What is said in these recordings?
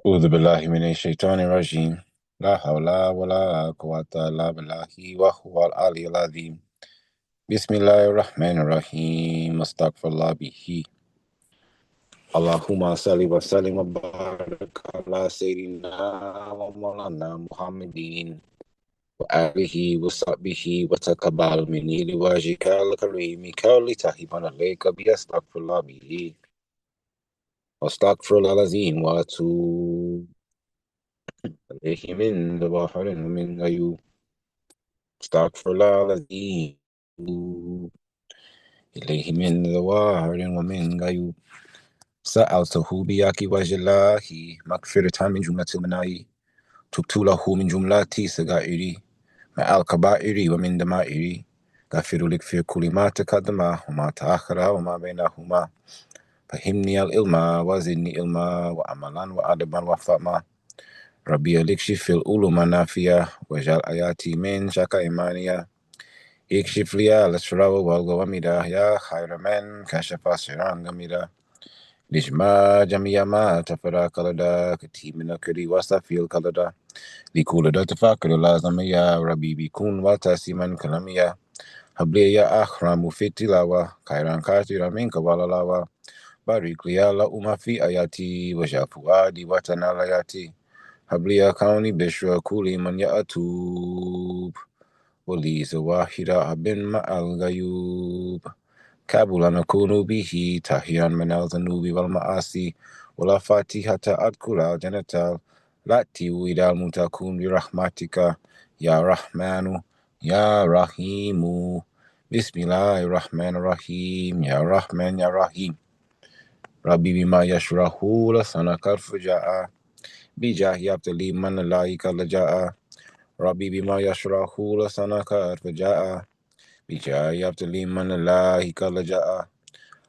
أعوذ بالله من الشيطان الرجيم لا حول ولا قوة إلا بالله وهو العلي العظيم بسم الله الرحمن الرحيم استغفر الله به اللهم صل وسلم وبارك على سيدنا ومولانا محمد وآله وصحبه وتقبل مني لوجهك الكريم كل تهيبا عليك بأستغفر الله به واستغفر الله العظيم وأتوب إليه من ظواهر ومن غيوب استغفر الله العظيم إليه من ظواهر ومن غيوب سألته بياك وجه الله مغفرة من جملة المناي تبت له من جملة سغائري مع الكبائر ومن دمائري غفر لك في كل ما تقدم وما تأخر وما بينهما فهمني العلم وزدني علما وعملا وأدبا وفهما ربي لكشف العلوم النافية واجعل آياتي من شك إيمانية اكشف لي الأسرار والغوامض يا خير من كشف سرا غميدا لجمع جميع ما تفرق لدى كتيب من الكري وصفي الكلدا لكل دا تفاكر لازم يا ربي بيكون وتسيما كلاميا هبلي يا أخرام في التلاوة خيرا كثيرا منك واللاوة بارك لي اللهم في آياتي وجعل فؤادي وتنال آياتي هبلي كوني بشر كل من يأتوب وليس واحدة بن مع الغيوب كابولا نكون به تحيا من الذنوب والمعاصي ولا فاتحة أدخل الجنة لا تيويد المتكون برحمتك يا رحمن يا رحيم بسم الله الرحمن الرحيم يا رحمن يا رحيم ربي بما يشرح لسانك الفجاء بجاه يبتلي من لايك لجاء ربي بما يشرح لسانك الفجاء بجاه يبتلي من لايك لجاء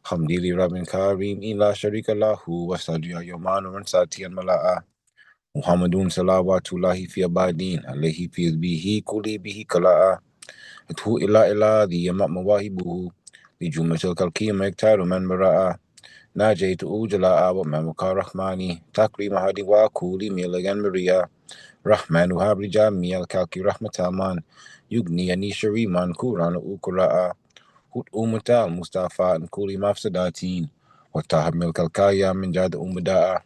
حمدي لرب كريم لا شريك له وصدي يومان من ساتيا ملاء محمد صلوات الله في أبادين عليه في به كل به كلاء أتهو إلا ذي يمأ مواهبه لجملة الكلكيم يكتار من براء ناجيت أوجلاء وممك رحماني تكريم هادي وكولي ميلغان مريا رحمن وهاب جامي الكاكي رحمة مان يغنيني شريمان كوران أوكراء هود أمتا المصطفى كل مفسداتين وتحمل الكايا من جاد أمداء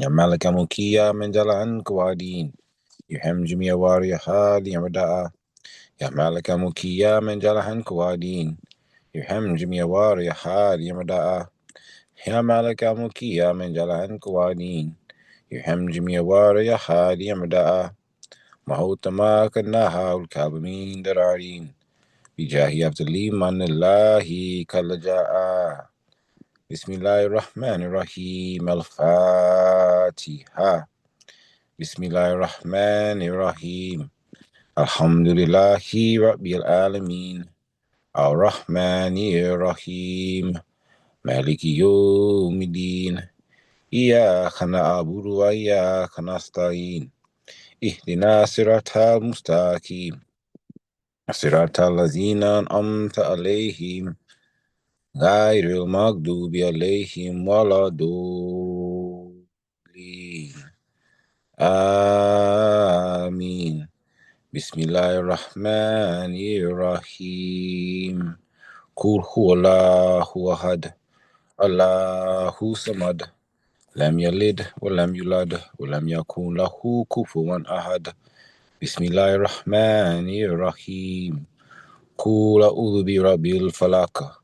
يا مالك ملكيا من جلعن كوادين يهم جميع واري حال يمداء يا مالك ملكيا من جلعن كوادين يهم جميع واري حال يمداء يا مالك ملكيا من جلعن كوادين يهم جميع واري حال يمداء مهوت ما كناها والكاظمين درارين بجاه عبد من الله كالجاء بسم الله الرحمن الرحيم الفاتحة بسم الله الرحمن الرحيم الحمد لله رب العالمين الرحمن الرحيم مالك يوم الدين إياك نعبد وإياك نستعين اهدنا الصراط المستقيم صراط الذين أنعمت عليهم غير المغضوب عليهم ولا الضالين آمين بسم الله الرحمن الرحيم قل هو الله أحد الله الصمد لم يلد ولم يولد ولم يكن له كفوا أحد بسم الله الرحمن الرحيم قل أعوذ برب الفلق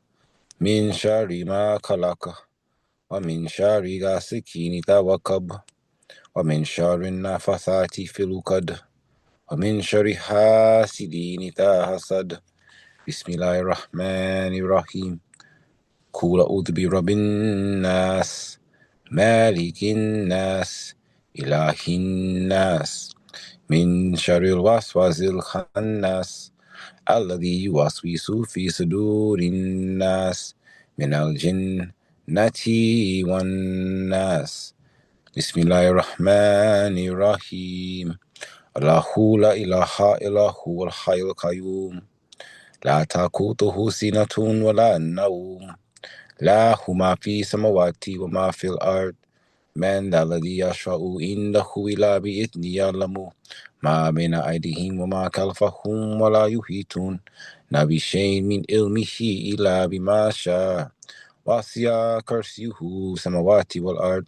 من شر ما خلق ومن شر غاسق إذا وقب ومن شر النفاثات في العقد ومن شر حاسد إذا حسد بسم الله الرحمن الرحيم قل أعوذ برب الناس مالك الناس إله الناس من شر الوسواس الخناس الذي يوسوس في صدور الناس من الجنة والناس بسم الله الرحمن الرحيم الله لا إله إلا هو الحي القيوم لا تأخذه سنة ولا نوم له ما في السماوات وما في الأرض من ذا الذي يشفع عنده إلا بإذنه يعلم ما بين أيديهم وما خلفهم ولا يحيطون بشيء من علمه إلا بما شاء وسع كرسيه السماوات والأرض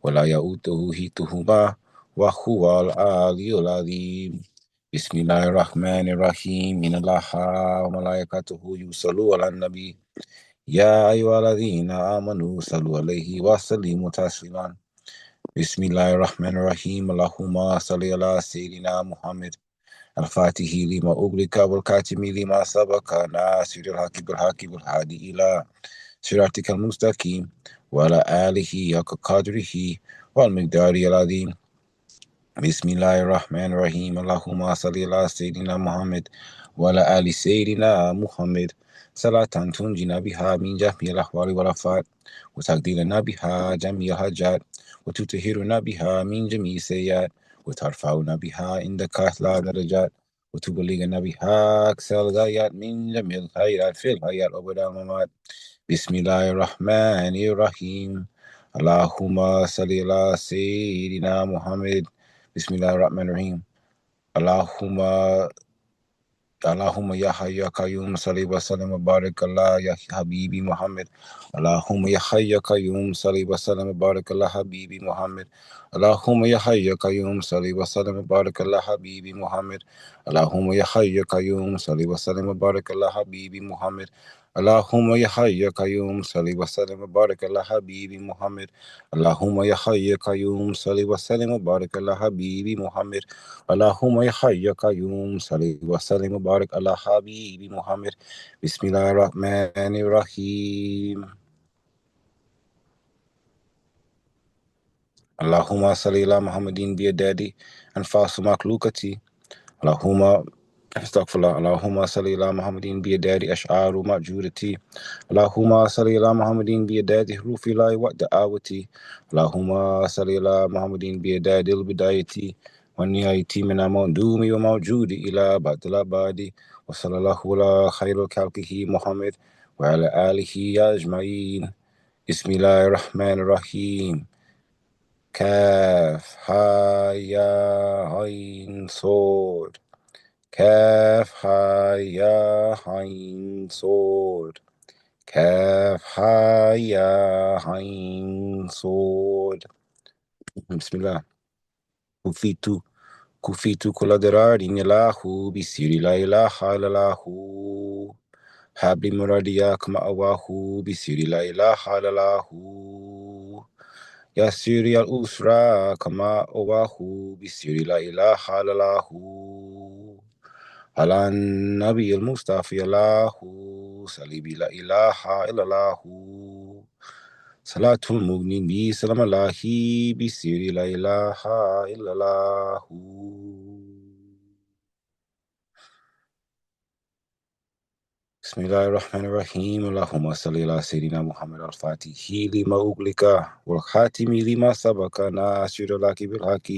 ولا يؤوده حفظهما وهو العلي العظيم بسم الله الرحمن الرحيم إن الله وملائكته يصلون على النبي يا أيها الذين آمنوا صلوا عليه وسلموا تسليما بسم الله الرحمن الرحيم اللهم صل على سيدنا محمد الفاتح لما أغلق والكاتم لما سبق ناصر الحق بالحق والهادي إلى صراطك المستقيم وعلى آله حق قدره والمقدار العظيم بسم الله الرحمن الرحيم اللهم صل على سيدنا محمد وعلى آل سيدنا محمد صلاة تنجينا بها من جميع الأحوال والآفات وتقديرنا بها جميع الحاجات وتطهرنا بها من جميع السيئات وترفعنا بها عندك أعلى درجات وتبلغنا بها أقصى الغايات من جميع الخيرات في الحياة وبعد الممات بسم الله الرحمن الرحيم اللهم صل على سيدنا محمد بسم الله الرحمن الرحيم اللهم يا حي يا قيوم صل وسلم وبارك الله يا حبيبي محمد اللهم يا حي يا قيوم صل وسلم وبارك الله حبيبي محمد اللهم يا حي يا قيوم صل وسلم وبارك الله حبيبي محمد اللهم يا حي يا قيوم صل وسلم وبارك الله حبيبي محمد اللهم يا حي يا قيوم صل وسلم وبارك الله حبيبي محمد اللهم يا حي يا قيوم صل وسلم وبارك الله حبيبي محمد اللهم يا حي يا قيوم صل وسلم وبارك على حبيبي محمد بسم الله الرحمن الرحيم اللهم صل على محمد بيدادي أنفاس مخلوقتي اللهم استغفر الله اللهم صل على محمد بيدادي أشعار مأجورتي اللهم صل على محمد بيدادي حروف الله ودعوتي اللهم صل على محمد بيدادي البداية والنهاية من الموجود وموجود إلى بعد الأبد وصلى الله على خير خلقه محمد وعلى آله أجمعين بسم الله الرحمن الرحيم كاف ها يا عين صاد كاف ها يا عين صاد كاف ها يا عين صاد بسم الله كفيت كل ضرار له بسير لا إله إلا الله حبل مرادياك مأواه بسير لا إله إلا الله يسير الأسرى كما أواه بسير لا إله إلا الله على النبي المصطفى الله صليب لا إله إلا الله صلاة المؤمنين بسلام الله بسير لا إله إلا الله بسم الله الرحمن الرحيم اللهم صل على سيدنا محمد الفاتح لما أغلق والخاتم لما سبق ناصر الحق بالحق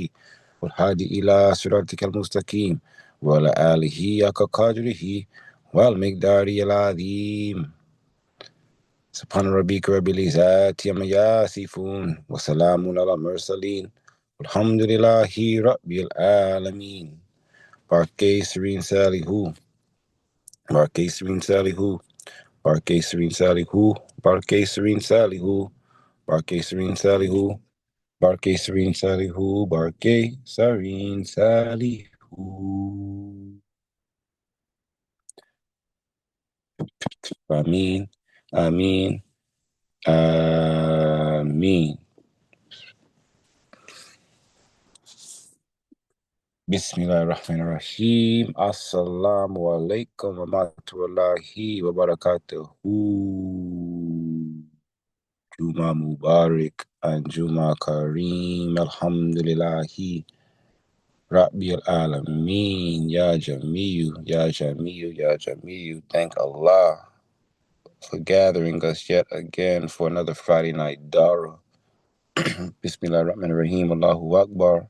والهادي إلى صراطك المستقيم وعلى آله حق قدره والمقدار العظيم سبحان ربك رب العزة عما يصفون وسلام على المرسلين والحمد لله رب العالمين Barkay Serene Sally Who Barkay Serene Sally Who Barkay Serene Sally Who Barkay Serene Sally Who Barkay Serene Sally Who Barkay Serene Sally Who Barkay Serene Sally Who Amin Amin Amin Bismillahirrahmanirrahim. Assalamualaikum warahmatullahi wabarakatuh. Juma Mubarak and Juma Kareem. Alhamdulillahi Rabbil Alameen. Ya Jamil, Ya Jamil, Ya Jamil. Thank Allah for gathering us yet again for another Friday night Darrah. Bismillahirrahmanirrahim. Allahu Akbar.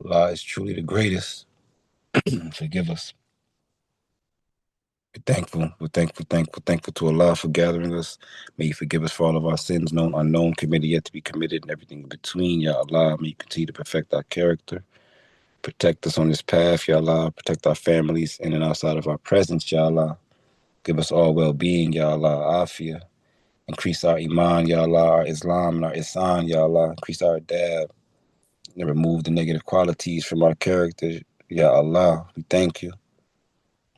Allah is truly the greatest. Forgive us. Thankful to Allah for gathering us. May you forgive us for all of our sins, known, unknown, committed, yet to be committed, and everything in between. Ya Allah, may you continue to perfect our character. Protect us on this path, Ya Allah. Protect our families in and outside of our presence, Ya Allah. Give us all well-being, Ya Allah, afia. Increase our iman, Ya Allah, our Islam, and our ihsan, Ya Allah. Increase our adab. And remove the negative qualities from our character, Ya Allah. We thank you.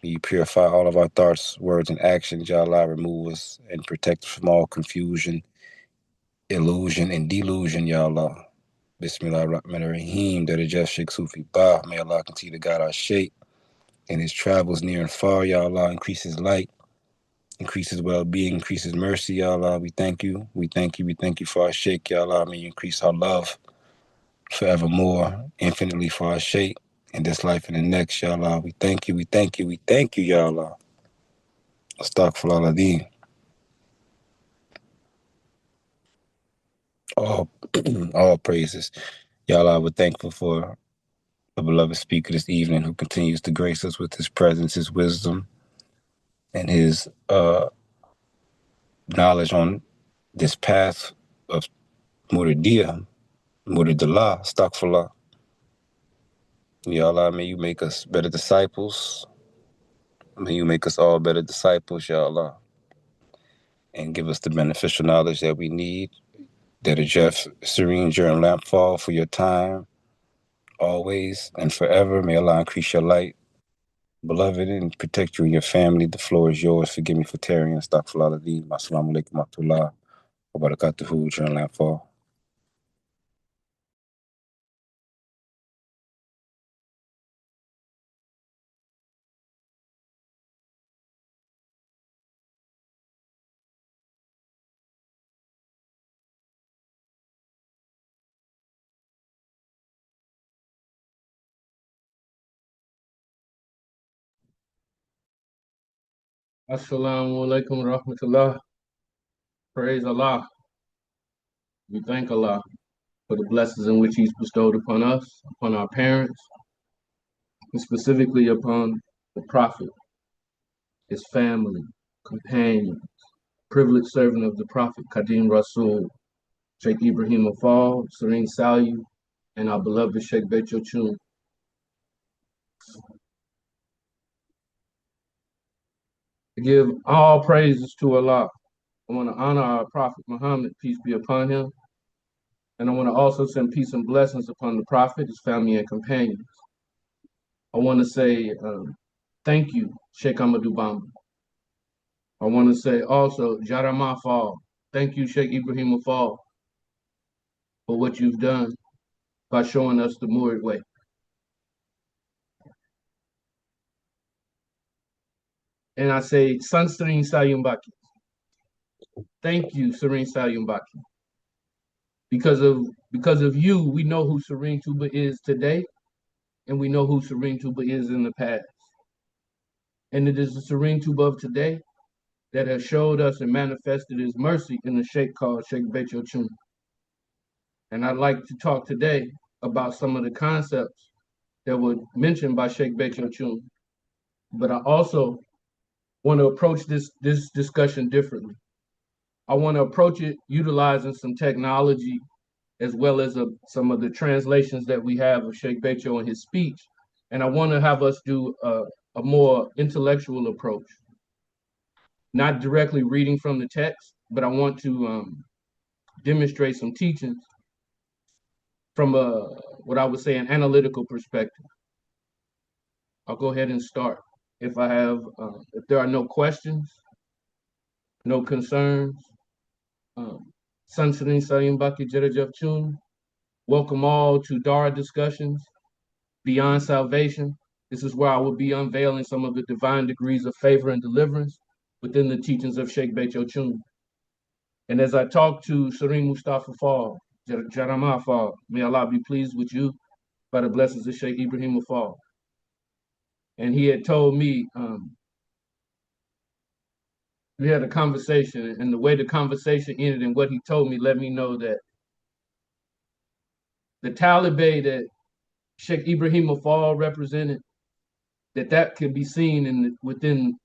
May you purify all of our thoughts, words, and actions, Ya Allah. Remove us and protect us from all confusion, illusion, and delusion, Ya Allah. Bismillah ar-Rahman ar-Rahim. Darajah Sheikh Sufi Bah. May Allah continue to guide our Sheikh in his travels near and far, Ya Allah. Increase his light, increase his well-being, increase his mercy, Ya Allah. We thank you. We thank you. We thank you for our Sheikh, Ya Allah. May you increase our love forevermore, infinitely for our Sheikh in this life and the next, Ya Allah. We thank you. We thank you. We thank you, Ya Allah. Astaghfirullah Ladeen. All, all praises. Ya Allah, we're thankful for the beloved speaker this evening who continues to grace us with his presence, his wisdom, and his knowledge on this path of Muridiyah, Muridullah, Astaghfirullah. Ya Allah, may you make us better disciples. May you make us all better disciples, Ya Allah, and give us the beneficial knowledge that we need. That a Jeff serene during lampfall for your time, always and forever. May Allah increase your light, beloved, and protect you and your family. The floor is yours. Forgive me for tearing and astaghfirullah aladeen. Assalamu alaikum wa rahmatullah wa barakatuhu during landfall. Assalamu alaikum rahmatullah. Praise Allah. We thank Allah for the blessings in which He's bestowed upon us, upon our parents, and specifically upon the Prophet, his family, companion, privileged servant of the Prophet, Qadim Rasul, Sheikh Ibrahim Afal, Serene Salu, and our beloved Sheikh Bet Yochun. To give all praises to Allah. I want to honor our Prophet Muhammad, peace be upon him. And I want to also send peace and blessings upon the Prophet, his family, and companions. I want to say thank you, Sheikh Amadou Bamba. I want to say also, Jarama Fall. Thank you, Sheikh Ibrahim Fall, for what you've done by showing us the Murid way. And I say, Sun Serene Sayumbaki. Thank you, Serene Sayumbaki. Because of you, we know who Serene Tuba is today, and we know who Serene Tuba is in the past. And it is the Serene Tuba of today that has showed us and manifested his mercy in the Sheikh called Sheikh Bet Yochun. And I'd like to talk today about some of the concepts that were mentioned by Sheikh Bet Yochun. But I also want to approach this discussion differently. I want to approach it utilizing some technology as well as some of the translations that we have of Sheikh Becho and his speech. And I want to have us do a more intellectual approach, not directly reading from the text, but I want to demonstrate some teachings from what I would say an analytical perspective. I'll go ahead and start. If there are no questions, no concerns, Sansarin Sayumbaki Jerejev Chun, welcome all to Darrah discussions, Beyond Salvation. This is where I will be unveiling some of the divine degrees of favor and deliverance within the teachings of Sheikh Becho Chun. And as I talk to Serene Mustafa Fall, Jarama Fall, may Allah be pleased with you by the blessings of Sheikh Ibrahim Fall. And he had told me, we had a conversation, and the way the conversation ended and what he told me let me know that the Taliban that Sheikh Ibrahim Fall represented, that can be seen within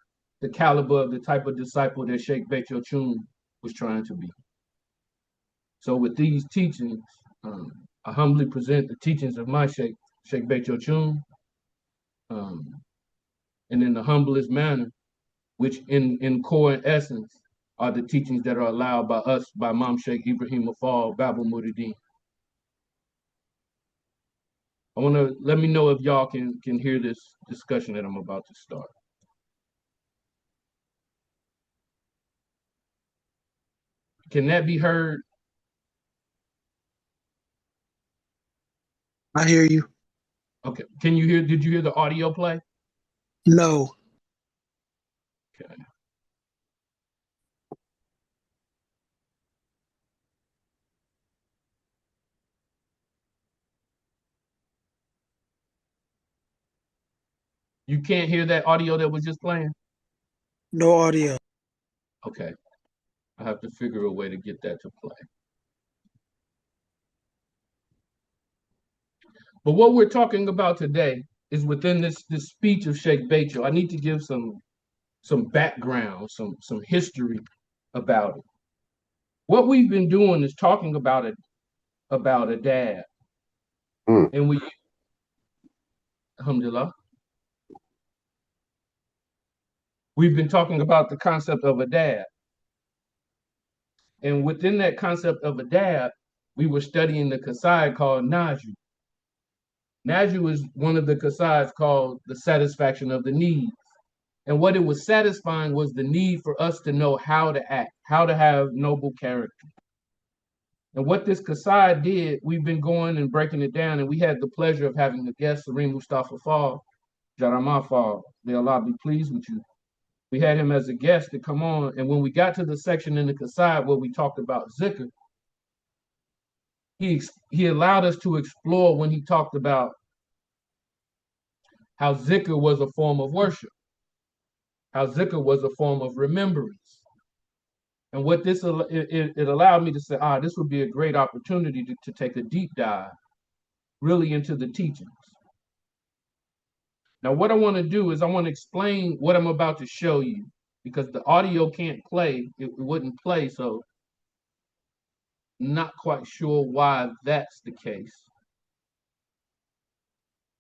the caliber of the type of disciple that Sheikh Beit Chun was trying to be. So with these teachings, I humbly present the teachings of my Sheikh Beit Chun, and in the humblest manner, which in core and essence are the teachings that are allowed by us, by Imam Sheikh Ibrahim Afal Babul Muridin. I want to let me know if y'all can hear this discussion that I'm about to start. Can that be heard? I hear you. Okay. Can you hear? Did you hear the audio play? No. Okay. You can't hear that audio that was just playing? No audio. Okay. I have to figure a way to get that to play. But what we're talking about today is within this speech of Sheikh Beit. I need to give some background, some history about it. What we've been doing is talking about a dad. And we, alhamdulillah, we've been talking about the concept of a dad. And within that concept of a dad, we were studying the Kasai called Naju. Naju is one of the Kasais called the satisfaction of the needs. And what it was satisfying was the need for us to know how to act, how to have noble character. And what this Kasai did, we've been going and breaking it down, and we had the pleasure of having a guest, Sareem Mustafa Fall, Jarama Fall. May Allah be pleased with you. We had him as a guest to come on, and when we got to the section in the Kasai where we talked about zikr, he allowed us to explore when he talked about how zikr was a form of worship, how zikr was a form of remembrance. And what this, it allowed me to say, this would be a great opportunity to take a deep dive really into the teachings. Now, what I want to do is I want to explain what I'm about to show you, because the audio can't play, it wouldn't play, so not quite sure why that's the case.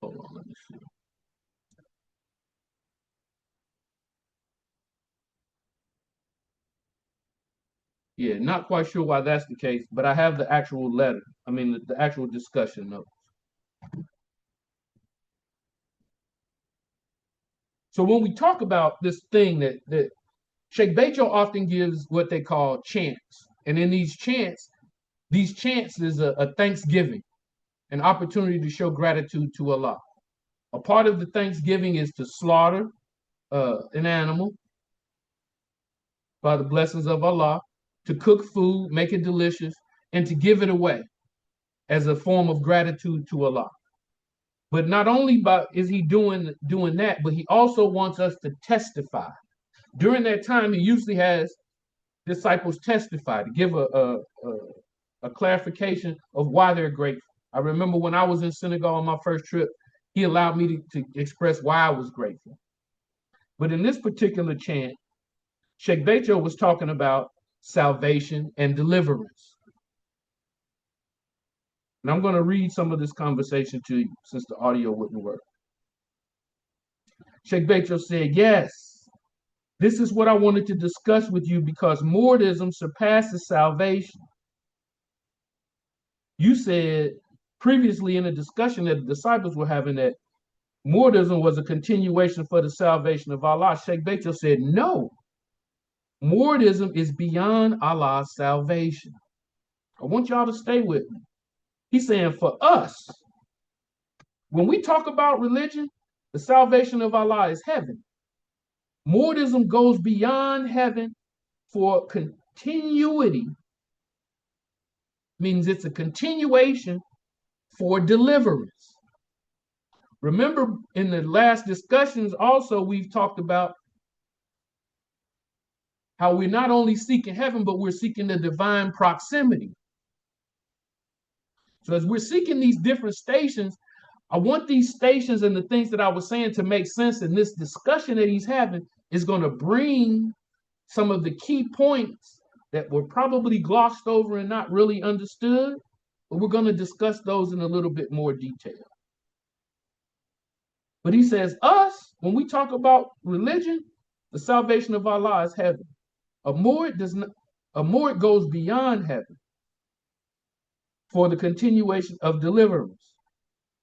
Hold on, let me see. Yeah, not quite sure why that's the case, but I have the actual letter. I mean, the actual discussion notes. So when we talk about this thing that Sheikh Beicho often gives what they call chants. And in these chants is a thanksgiving, an opportunity to show gratitude to Allah. A part of the thanksgiving is to slaughter an animal by the blessings of Allah, to cook food, make it delicious, and to give it away as a form of gratitude to Allah. But not only is he doing that, but he also wants us to testify. During that time, he usually has disciples testify to give a clarification of why they're grateful. I remember when I was in Senegal on my first trip, he allowed me to express why I was grateful. But in this particular chant, Sheikh Becho was talking about salvation and deliverance. And I'm going to read some of this conversation to you since the audio wouldn't work. Sheikh Becho said, yes, this is what I wanted to discuss with you because Mordism surpasses salvation. You said previously in a discussion that the disciples were having that Mordism was a continuation for the salvation of Allah. Sheikh Becho said, no, Mordism is beyond Allah's salvation. I want y'all to stay with me. He's saying for us, when we talk about religion, the salvation of Allah is heaven. Mordism goes beyond heaven for continuity. Means it's a continuation for deliverance. Remember in the last discussions also we've talked about how we're not only seeking heaven, but we're seeking the divine proximity. So as we're seeking these different stations, I want these stations and the things that I was saying to make sense in this discussion that he's having is going to bring some of the key points that were probably glossed over and not really understood, but we're going to discuss those in a little bit more detail. But he says, us, when we talk about religion, the salvation of Allah is heaven. A more it goes beyond heaven for the continuation of deliverance.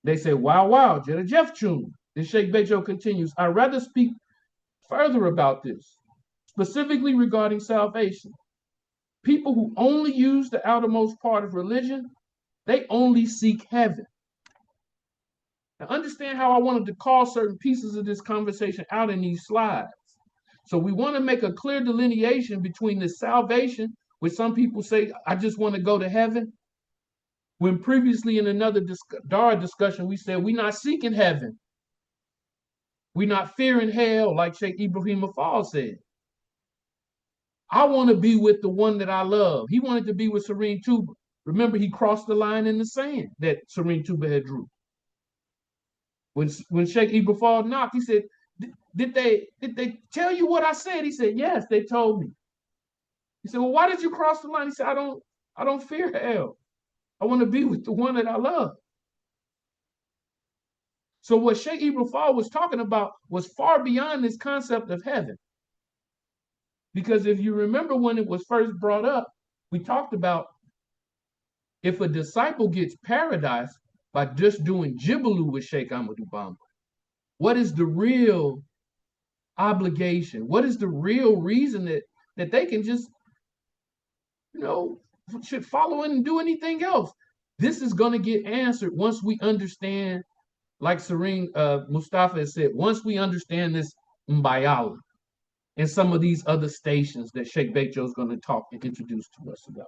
They say, wow, Jetta Jeff Chun. Then Sheikh Bejo continues, I'd rather speak further about this, specifically regarding salvation. People who only use the outermost part of religion, they only seek heaven. Now understand how I wanted to call certain pieces of this conversation out in these slides. So we want to make a clear delineation between the salvation, which some people say, I just want to go to heaven. When previously in another Darrah discussion, we said, we're not seeking heaven. We're not fearing hell, like Sheikh Ibrahim Afal said. I want to be with the one that I love. He wanted to be with Serene Tuba. Remember, he crossed the line in the sand that Serene Tuba had drew. When Sheikh Ibrahim knocked, he said, did they tell you what I said? He said, yes, they told me. He said, well, why did you cross the line? He said, I don't fear hell. I want to be with the one that I love. So what Sheikh Ibrahim was talking about was far beyond this concept of heaven. Because if you remember when it was first brought up, we talked about if a disciple gets paradise by just doing Jibalu with Sheikh Ahmadu Bamba, what is the real obligation? What is the real reason that they can just, should follow and do anything else? This is going to get answered once we understand, like Serene Mustafa has said, once we understand this Mbayala and some of these other stations that Sheikh Bejo is going to talk and introduce to us about.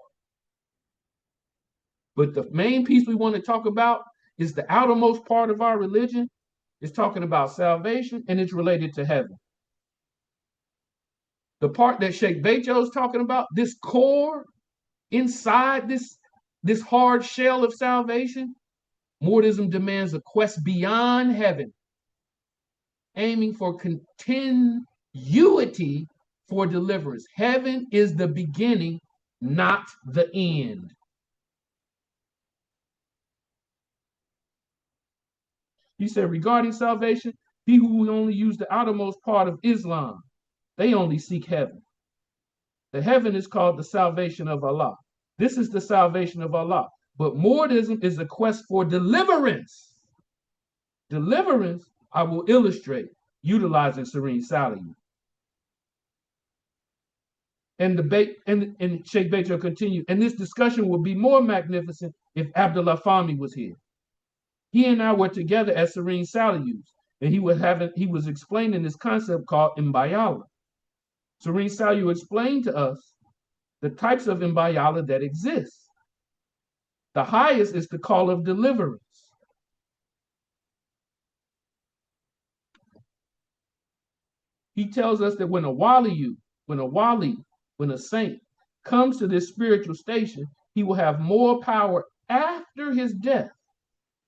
But the main piece we want to talk about is the outermost part of our religion. It's talking about salvation and it's related to heaven. The part that Sheikh Bejo is talking about, this core inside this hard shell of salvation, Mortism demands a quest beyond heaven, aiming for continuity for deliverance. Heaven is the beginning, not the end. He said, regarding salvation, people who only use the outermost part of Islam, they only seek heaven. The heaven is called the salvation of Allah. This is the salvation of Allah. But Mortism is a quest for deliverance. Deliverance, I will illustrate, utilizing Serene Saliu. And Sheikh Bejo continued, and this discussion would be more magnificent if Abdullah Fahmy was here. He and I were together at Serene Saliu's, and he was explaining this concept called Mbayala. Serene Saliu explained to us the types of Mbayala that exist. The highest is the call of deliverance. He tells us that when a saint comes to this spiritual station, he will have more power after his death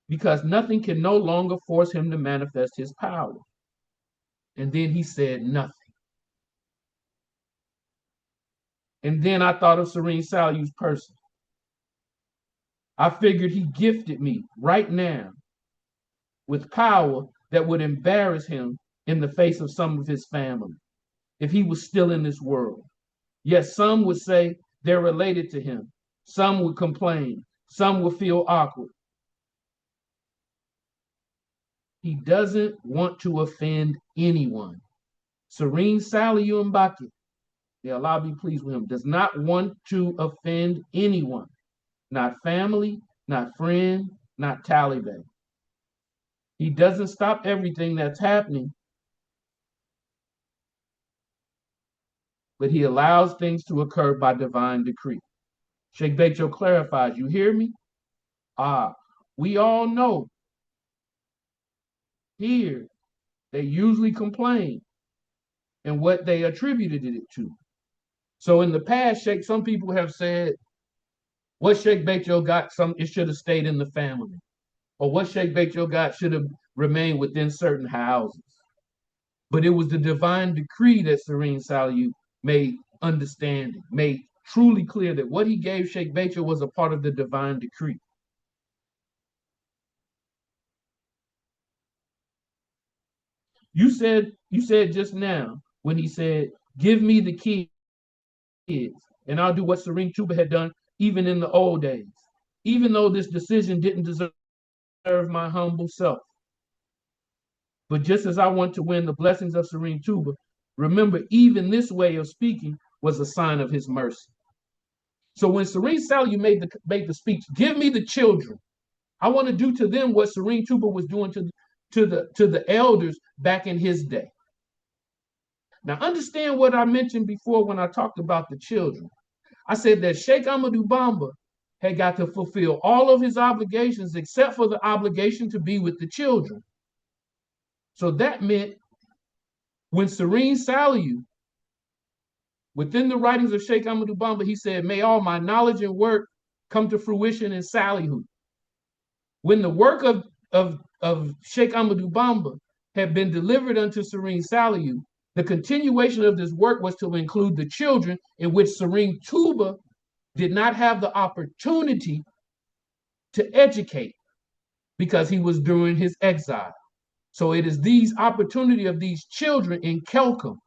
because nothing can no longer force him to manifest his power. And then he said nothing. And then I thought of Serene Saliu's person. I figured he gifted me right now with power that would embarrass him in the face of some of his family if he was still in this world. Yes, some would say they're related to him. Some would complain. Some would feel awkward. He doesn't want to offend anyone. Serene Saliu Mbaki, may Allah be pleased with him, does not want to offend anyone. Not family, not friend, not Taliban. He doesn't stop everything that's happening, but he allows things to occur by divine decree. Sheikh Bejo clarifies, you hear me? We all know here they usually complain and what they attributed it to. So in the past, some people have said, what Sheikh Bejo got, it should have stayed in the family. Or what Sheikh Bejo got should have remained within certain houses. But it was the divine decree that Serene Saliu made understanding, made truly clear that what he gave Sheikh Becho was a part of the divine decree. You said just now when he said, "Give me the kids, and I'll do what Serene Tuba had done even in the old days, even though this decision didn't deserve my humble self. But just as I want to win the blessings of Serene Tuba, remember, even this way of speaking was a sign of his mercy." So when Serene Saliu made the speech, "Give me the children. I want to do to them what Serene Tuba was doing to the elders back in his day." Now understand what I mentioned before when I talked about the children. I said that Sheikh Ahmadou Bamba had got to fulfill all of his obligations except for the obligation to be with the children. So that meant when Serene Saliu, within the writings of Sheikh Ahmadou Bamba, he said, "May all my knowledge and work come to fruition in Salihu." When the work of Sheikh Ahmadou Bamba had been delivered unto Serene Saliu, the continuation of this work was to include the children, in which Serene Tuba did not have the opportunity to educate because he was during his exile. So it is these opportunity of these children in Kelkum,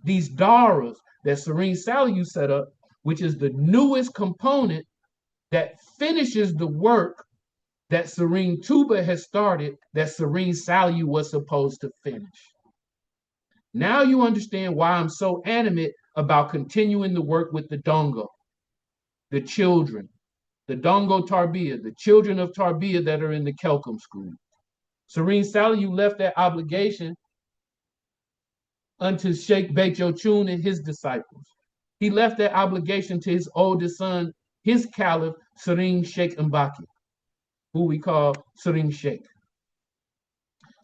these Darrahs that Serene Saliu set up, which is the newest component that finishes the work that Serene Tuba has started, that Serene Saliu was supposed to finish. Now you understand why I'm so animate about continuing the work with the Dongo, the children, the Dongo Tarbiyah, the children of Tarbiyah that are in the Kelkum school. Serene Saliu left that obligation unto Sheikh Becho Chun and his disciples. He left that obligation to his oldest son, his caliph, Serene Sheikh Mbaki, who we call Serene Sheikh.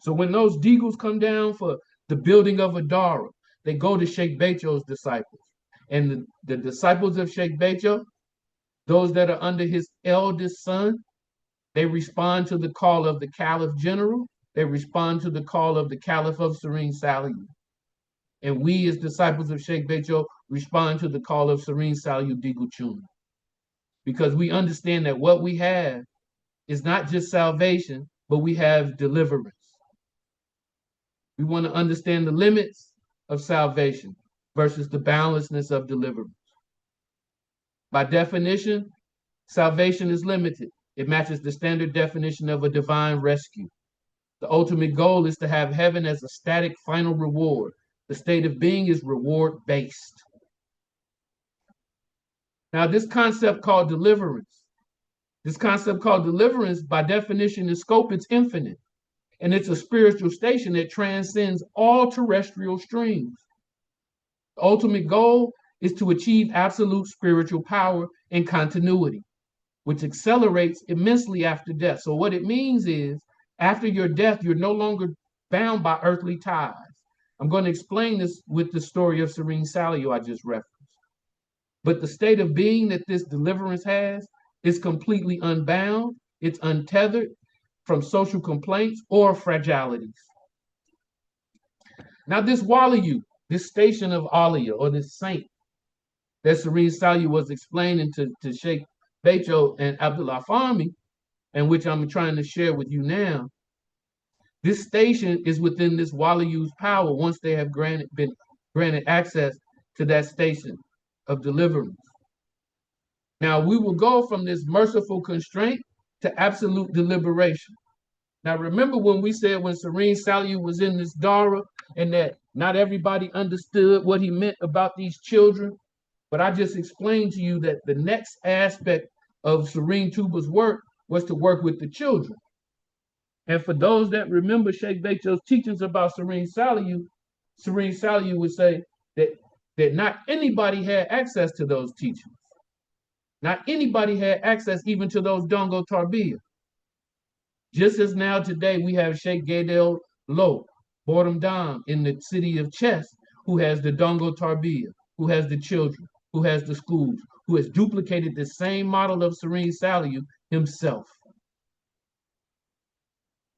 So when those deagles come down for the building of a Darrah, they go to Sheikh Becho's disciples. And the disciples of Sheikh Becho, those that are under his eldest son, they respond to the call of the Caliph General. They respond to the call of the Caliph of Serene Saliu. And we as disciples of Sheikh Becho respond to the call of Serene Saliu Diguchun. Because we understand that what we have is not just salvation, but we have deliverance. We want to understand the limits of salvation versus the boundlessness of deliverance. By definition, salvation is limited. It matches the standard definition of a divine rescue. The ultimate goal is to have heaven as a static final reward. The state of being is reward-based. Now, this concept called deliverance, by definition and scope, it's infinite. And it's a spiritual station that transcends all terrestrial streams. The ultimate goal is to achieve absolute spiritual power and continuity, which accelerates immensely after death. So what it means is, after your death, you're no longer bound by earthly ties. I'm going to explain this with the story of Serene Saliu I just referenced. But the state of being that this deliverance has is completely unbound, it's untethered from social complaints or fragilities. Now this Waliyu, this station of Aliyah, or this saint that Serene Saliu was explaining to Sheikh Becho and Abdullah Fahmy, and which I'm trying to share with you now, this station is within this Waliyu's power once they have been granted access to that station of deliverance. Now we will go from this merciful constraint to absolute deliberation. Now remember when we said when Serene Saliu was in this Darrah and that not everybody understood what he meant about these children, but I just explained to you that the next aspect of Serene Tuba's work was to work with the children. And for those that remember Sheikh Becho's teachings about Serene Saliu would say that not anybody had access to those teachings. Not anybody had access even to those Dongo Tarbiyah. Just as now today we have Sheikh Gaydel Lo, Boredom Dam in the city of Chess, who has the Dongo Tarbiyah, who has the children, who has the schools, who has duplicated the same model of Serene Saliu himself.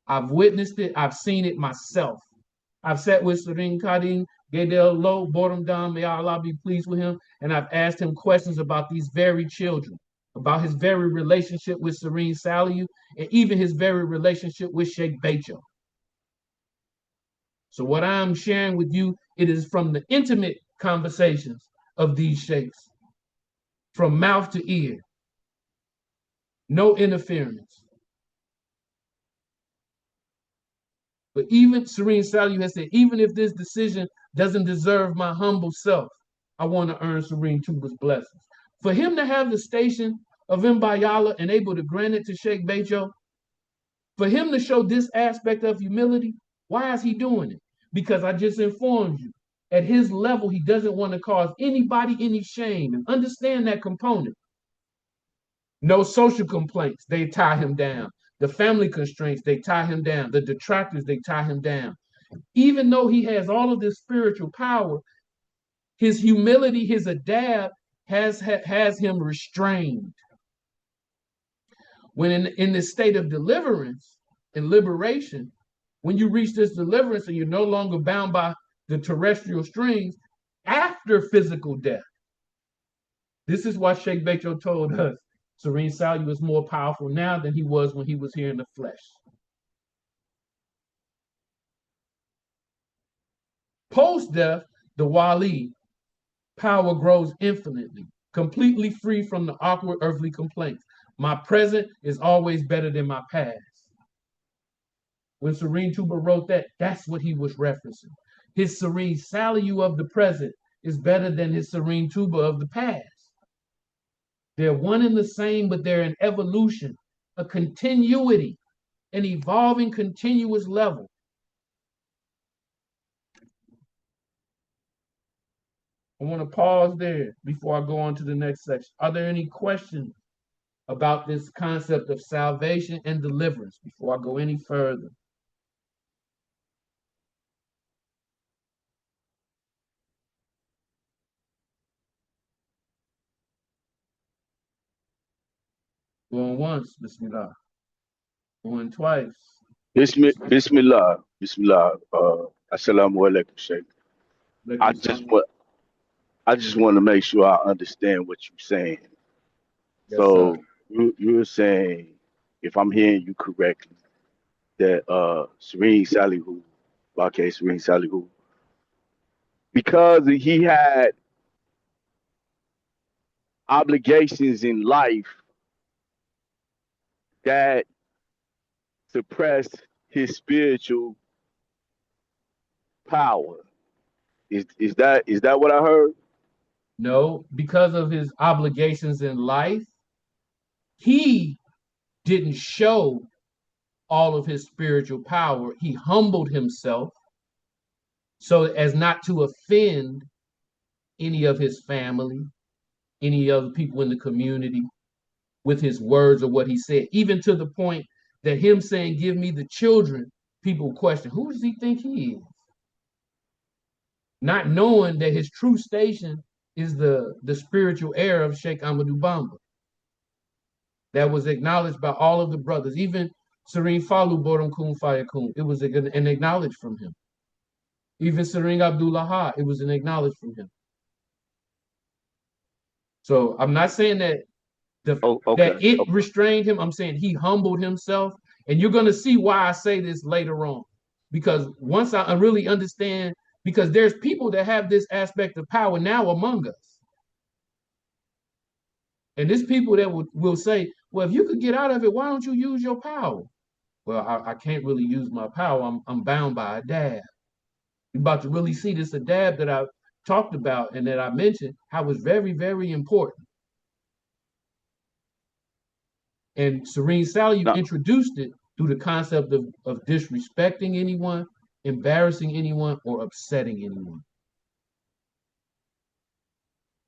I've witnessed it, I've seen it myself. I've sat with Serene Kadim, Gadel Low, brought him down, may Allah be pleased with him, and I've asked him questions about these very children, about his very relationship with Serene Saliu, and even his very relationship with Sheikh Becho. So what I'm sharing with you, it is from the intimate conversations of these sheikhs, from mouth to ear, no interference. But even Serene Saliu has said, even if this decision doesn't deserve my humble self, I want to earn Serene Tuba's blessings. For him to have the station of Mbayala and able to grant it to Sheikh Bejo, for him to show this aspect of humility, why is he doing it? Because I just informed you, at his level, he doesn't want to cause anybody any shame, and understand that component. No social complaints, they tie him down. The family constraints, they tie him down. The detractors, they tie him down. Even though he has all of this spiritual power, his humility, his adab has him restrained. When in this state of deliverance and liberation, when you reach this deliverance and you're no longer bound by the terrestrial strings after physical death, this is why Sheikh Becho told us Serene Saliu is more powerful now than he was when he was here in the flesh. Post-death, the Wali power grows infinitely, completely free from the awkward earthly complaints. My present is always better than my past. When Serene Tuba wrote that, that's what he was referencing. His Serene Saliu of the present is better than his Serene Tuba of the past. They're one and the same, but they're an evolution, a continuity, an evolving continuous level. I want to pause there before I go on to the next section. Are there any questions about this concept of salvation and deliverance before I go any further? Going once, Bismillah. Going twice. Bismillah, Bismillah. Assalamu alaikum, Sheikh. I just want, I just want to make sure I understand what you're saying. Yes, So sir. you're saying, if I'm hearing you correctly, that Serene Salihu, Bake Serene Salihu, because he had obligations in life that suppressed his spiritual power. Is that what I heard? No, because of his obligations in life, he didn't show all of his spiritual power. He humbled himself so as not to offend any of his family, any other people in the community with his words or what he said, even to the point that him saying, "Give me the children," people question, who does he think he is? Not knowing that his true station is the spiritual heir of Sheikh Ahmadou Bamba. That was acknowledged by all of the brothers, even Serene Falu Borum Kun Fayakun. It was an acknowledged from him. Even Serene Abdullah, it was an acknowledged from him. So I'm not saying that Okay. it restrained him. I'm saying he humbled himself. And you're going to see why I say this later on. Because once I really understand, because there's people that have this aspect of power now among us. And there's people that will say, well, if you could get out of it, why don't you use your power? Well, I can't really use my power. I'm bound by a dab. You're about to really see this adab that I talked about and that I mentioned, how it's very, very important. And Serene Saliu Now, introduced it through the concept of disrespecting anyone, embarrassing anyone, or upsetting anyone.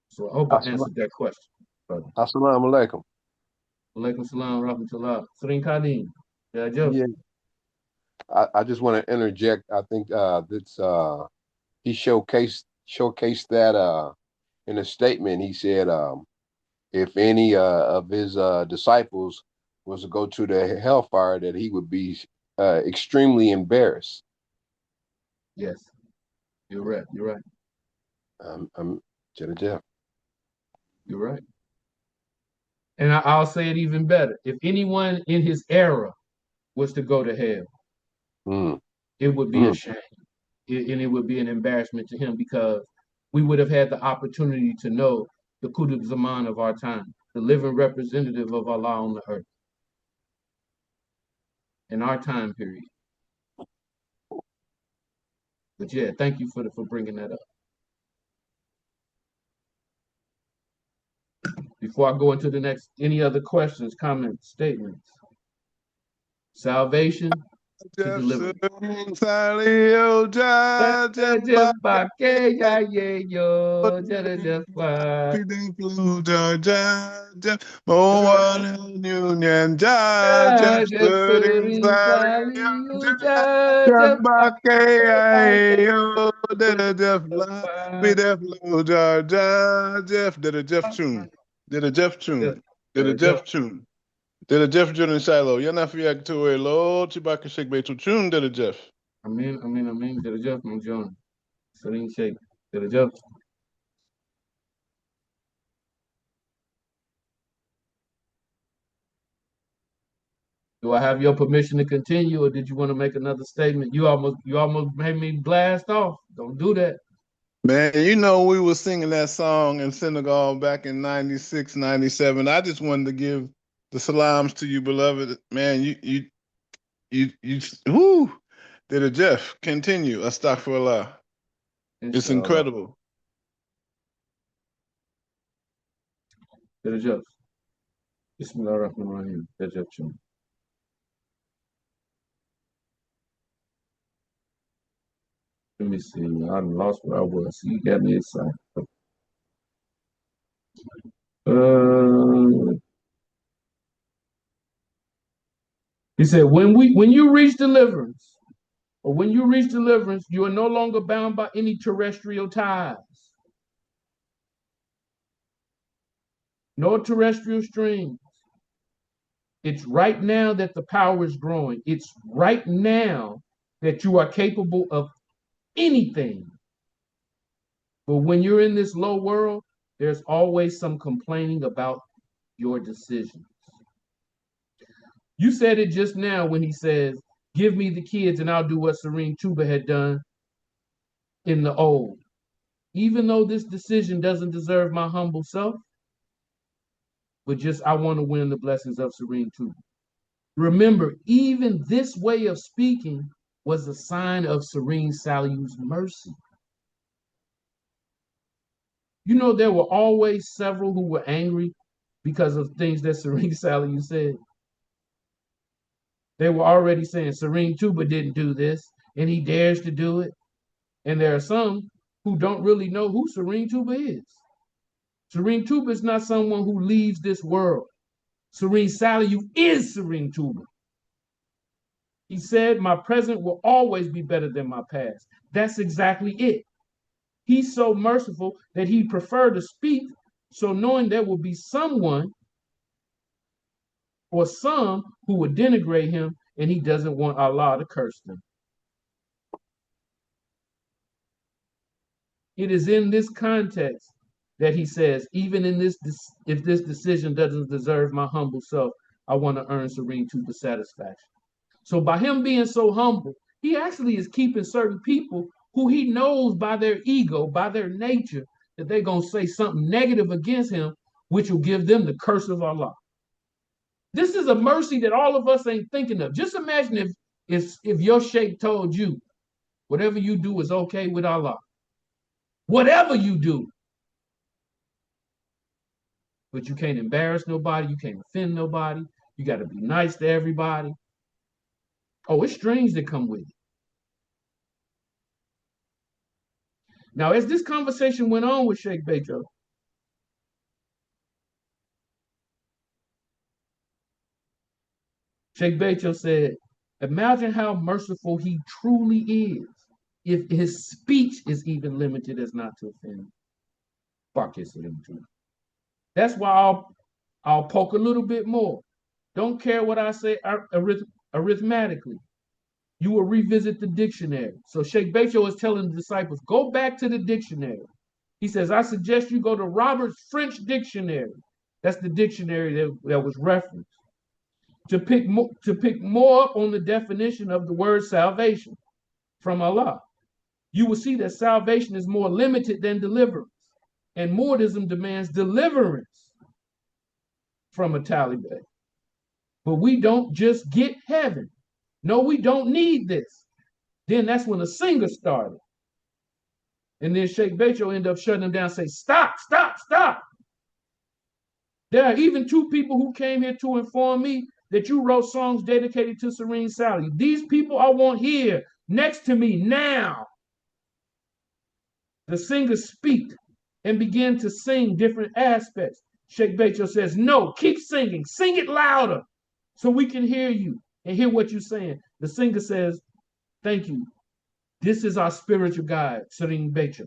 So I hope I answered that question. Assalamu alaikum. Alaikum salam rahmatullah. Serene Kadim. Yeah, I just want to interject. I think that's he showcased that in a statement. He said if any of his disciples was to go to the hellfire, that he would be extremely embarrassed. Yes, you're right. You're right. I'm Jeff. You're right. And I'll say it even better. If anyone in his era was to go to hell, Mm, it would be a mm. shame. And it would be an embarrassment to him because we would have had the opportunity to know the Qutb Zaman of our time, the living representative of Allah on the earth in our time period. But yeah, thank you for bringing that up. Before I go into the next, any other questions, comments, statements? Salvation to deliverance. Jeff did a Jeff tune. Did a Jeff tune. Did a Jeff tune. Did a Jeff Jordan Shiloh. You're not free to a Lord Chibaka Shake Beto tune. Did a Jeff. Amin. Derajat Mang John. Sering Sheikh. Derajat. Do I have your permission to continue, or did you want to make another statement? You almost made me blast off. Don't do that. Man, you know we were singing that song in Senegal back in 96, 97. I just wanted to give the salams to you, beloved. Man, you whoo, did a Jeff. Continue. Astaghfirullah. It's Inshallah. incredible. Derajat. Bismillahirrahmanirrahim. Derajat Chum. Let me see. I lost where I was. You got me excited. He said, when you reach deliverance, or when you reach deliverance, you are no longer bound by any terrestrial ties, no terrestrial strings. It's right now that the power is growing. It's right now that you are capable of anything. But when you're in this low world, there's always some complaining about your decisions. You said it just now when he says, give me the kids and I'll do what Serene Tuba had done in the old. Even though this decision doesn't deserve my humble self, but just I want to win the blessings of Serene Tuba. Remember, even this way of speaking was a sign of Serene Salu's mercy. You know, there were always several who were angry because of things that Serene Salu said. They were already saying Serene Tuba didn't do this, and he dares to do it. And there are some who don't really know who Serene Tuba is. Serene Tuba is not someone who leaves this world. Serene Salu is Serene Tuba. He said, my present will always be better than my past. That's exactly it. He's so merciful that he preferred to speak, so knowing there will be someone or some who would denigrate him, and he doesn't want Allah to curse them. It is in this context that he says, even in this, if this decision doesn't deserve my humble self, I want to earn Serene Tuba satisfaction. So by him being so humble, he actually is keeping certain people who he knows by their ego, by their nature, that they're going to say something negative against him, which will give them the curse of Allah. This is a mercy that all of us ain't thinking of. Just imagine if your sheikh told you, whatever you do is okay with Allah. Whatever you do. But you can't embarrass nobody. You can't offend nobody. You got to be nice to everybody. Oh, it's strings that come with it. Now, as this conversation went on with Sheikh Bejo, Sheikh Bejo said, imagine how merciful he truly is if his speech is even limited as not to offend. That's why I'll poke a little bit more. Don't care what I say arithmetically. you will revisit the dictionary. So Sheikh Becho is telling the disciples, go back to the dictionary. He says, I suggest you go to Robert's French dictionary. That's the dictionary that was referenced. To pick more up on the definition of the word salvation from Allah. You will see that salvation is more limited than deliverance. And Moordism demands deliverance from a Taliban. But we don't just get heaven. No, we don't need this. Then that's when the singer started. And then Sheikh Becho ended up shutting him down and say, stop, stop, stop. There are even two people who came here to inform me that you wrote songs dedicated to Serene Sally. These people I want here next to me now. The singers speak and begin to sing different aspects. Sheikh Becho says, no, keep singing. Sing it louder so we can hear you and hear what you're saying. The singer says, thank you. This is our spiritual guide, Serene Becho.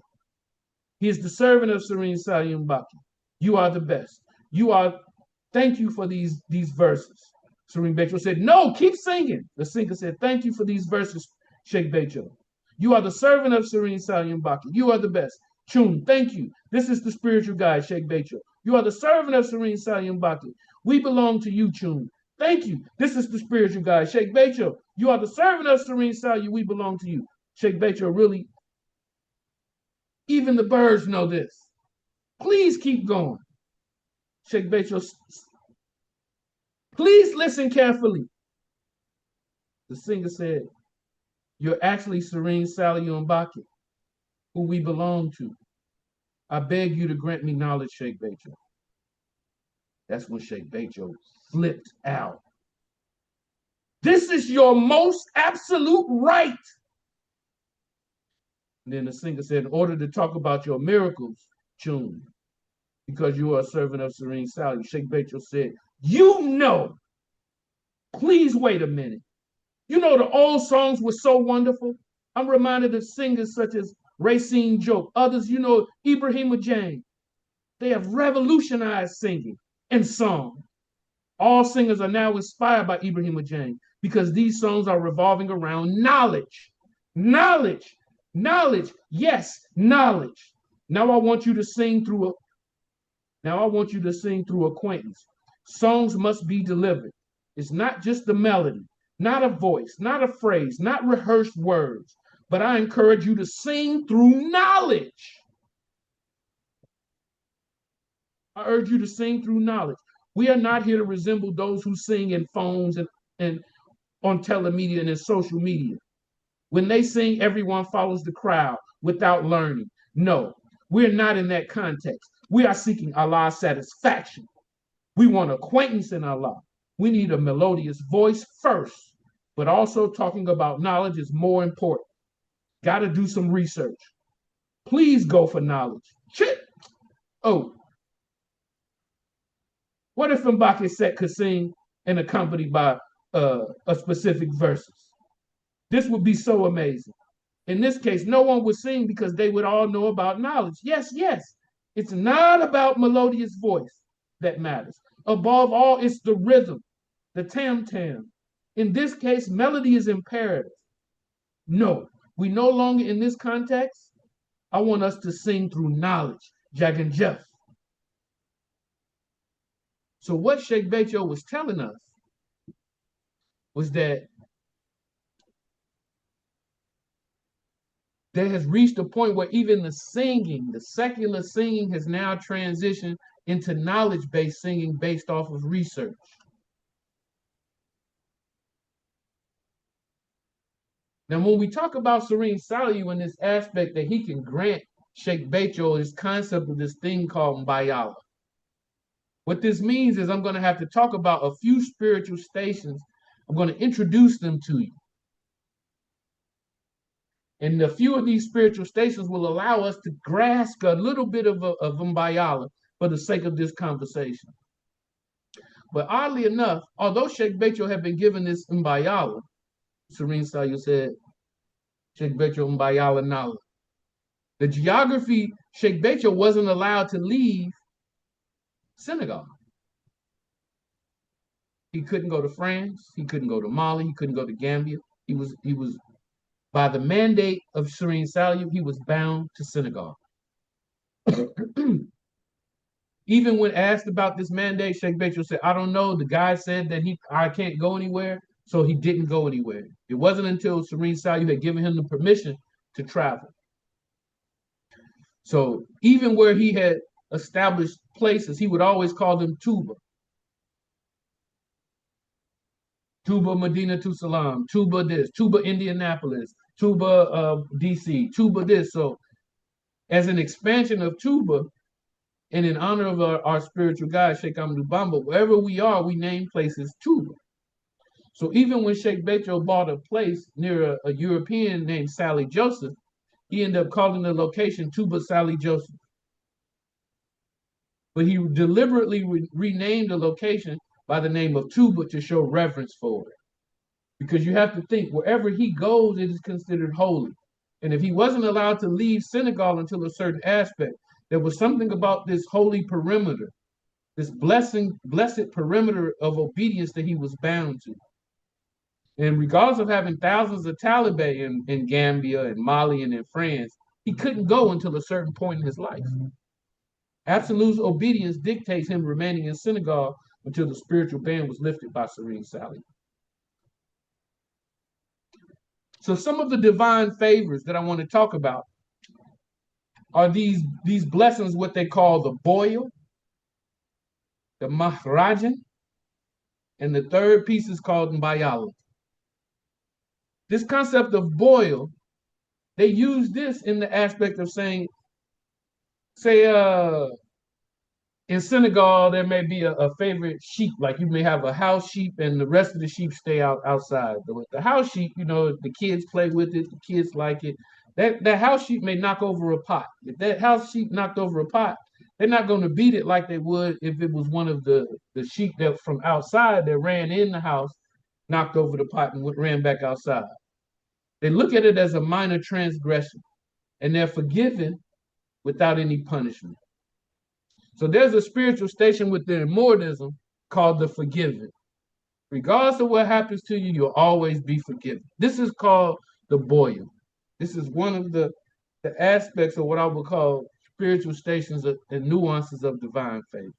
He is the servant of Serene Sally Mbaki. You are the best. Thank you for these verses. Serene Becho said, no, keep singing. The singer said, thank you for these verses, Sheikh Becho. You are the servant of Serene Sally Mbaki. You are the best. Chun, thank you. This is the spiritual guide, Sheikh Becho. You are the servant of Serene Sally Mbaki. We belong to you, Chun. Thank you. This is the spiritual guide, Sheikh Becho. You are the servant of Serene Sally. We belong to you. Sheikh Becho, really, even the birds know this. Please keep going. Sheikh Becho, please listen carefully. The singer said, you're actually Serene Sally Mbaki, who we belong to. I beg you to grant me knowledge, Sheikh Becho. That's when Sheikh Becho flipped out. This is your most absolute right. And then the singer said, in order to talk about your miracles, Chun, because you are a servant of Serene Sally, Sheikh Becho said, you know, please wait a minute. You know, the old songs were so wonderful. I'm reminded of singers such as Racine Joke, others, you know, Ibrahima Jane. They have revolutionized singing and song. All singers are now inspired by Ibrahima Jane because these songs are revolving around knowledge. Knowledge. Knowledge. Yes, knowledge. Now I want you to sing through acquaintance. Songs must be delivered. It's not just the melody, not a voice, not a phrase, not rehearsed words, but I encourage you to sing through knowledge. I urge you to sing through knowledge. We are not here to resemble those who sing in phones and on telemedia and in social media. When they sing, everyone follows the crowd without learning. No, we're not in that context. We are seeking Allah's satisfaction. We want acquaintance in Allah. We need a melodious voice first, but also talking about knowledge is more important. Got to do some research. Please go for knowledge. Oh, what if Mbake Set could sing and accompanied by a specific verses? This would be so amazing. In this case, no one would sing because they would all know about knowledge. Yes, yes. It's not about melodious voice that matters. Above all, it's the rhythm, the tam-tam. In this case, melody is imperative. No, we no longer in this context. I want us to sing through knowledge, Jagan Jeff. So what Sheikh Becho was telling us was that there has reached a point where even the singing, the secular singing, has now transitioned into knowledge-based singing based off of research. Now, when we talk about Serene Saliu in this aspect that he can grant Sheikh Becho this concept of this thing called Mbayala, what this means is I'm going to have to talk about a few spiritual stations. I'm going to introduce them to you. And a few of these spiritual stations will allow us to grasp a little bit of Mbayala for the sake of this conversation. But oddly enough, although Sheikh Becho had been given this Mbayala, Serene Saliu said, Sheikh Becho Mbayala Nala. The geography, Sheikh Becho wasn't allowed to leave Senegal. He couldn't go to France. He couldn't go to Mali. He couldn't go to Gambia. He was by the mandate of Serene Salu, he was bound to Senegal. Even when asked about this mandate, Sheikh Bechtel said, I don't know. The guy said that I can't go anywhere, so he didn't go anywhere. It wasn't until Serene Salu had given him the permission to travel. So even where he had established places, he would always call them Tuba. Tuba, Medina to Salam, Tuba this, Tuba, Indianapolis, Tuba, DC, Tuba this. So as an expansion of Tuba, and in honor of our spiritual guide, Sheikh Amadou Bamba, wherever we are, we name places Tuba. So even when Sheikh Bechtel bought a place near a European named Sally Joseph, he ended up calling the location Tuba Sally Joseph. But he deliberately renamed the location by the name of Tuba to show reverence for it. Because you have to think, wherever he goes, it is considered holy. And if he wasn't allowed to leave Senegal until a certain aspect, there was something about this holy perimeter, this blessed perimeter of obedience that he was bound to. And regardless of having thousands of Taliban in Gambia and Mali and in France, he couldn't go until a certain point in his life. Absolute obedience dictates him remaining in Senegal until the spiritual ban was lifted by Serene Salu. So some of the divine favors that I want to talk about are these blessings, what they call the boil, the mahrajan, and the third piece is called mbayala. This concept of boil, they use this in the aspect of saying, say, in Senegal, there may be a favorite sheep, like you may have a house sheep and the rest of the sheep stay outside. The house sheep, the kids play with it, the kids like it. That house sheep may knock over a pot. If that house sheep knocked over a pot, they're not going to beat it like they would if it was one of the sheep that from outside that ran in the house, knocked over the pot and ran back outside. They look at it as a minor transgression, and they're forgiven without any punishment. So there's a spiritual station within immortism called the forgiven. Regardless of what happens to you, you'll always be forgiven. This is called the boil. This is one of the aspects of what I would call spiritual stations and nuances of divine faith.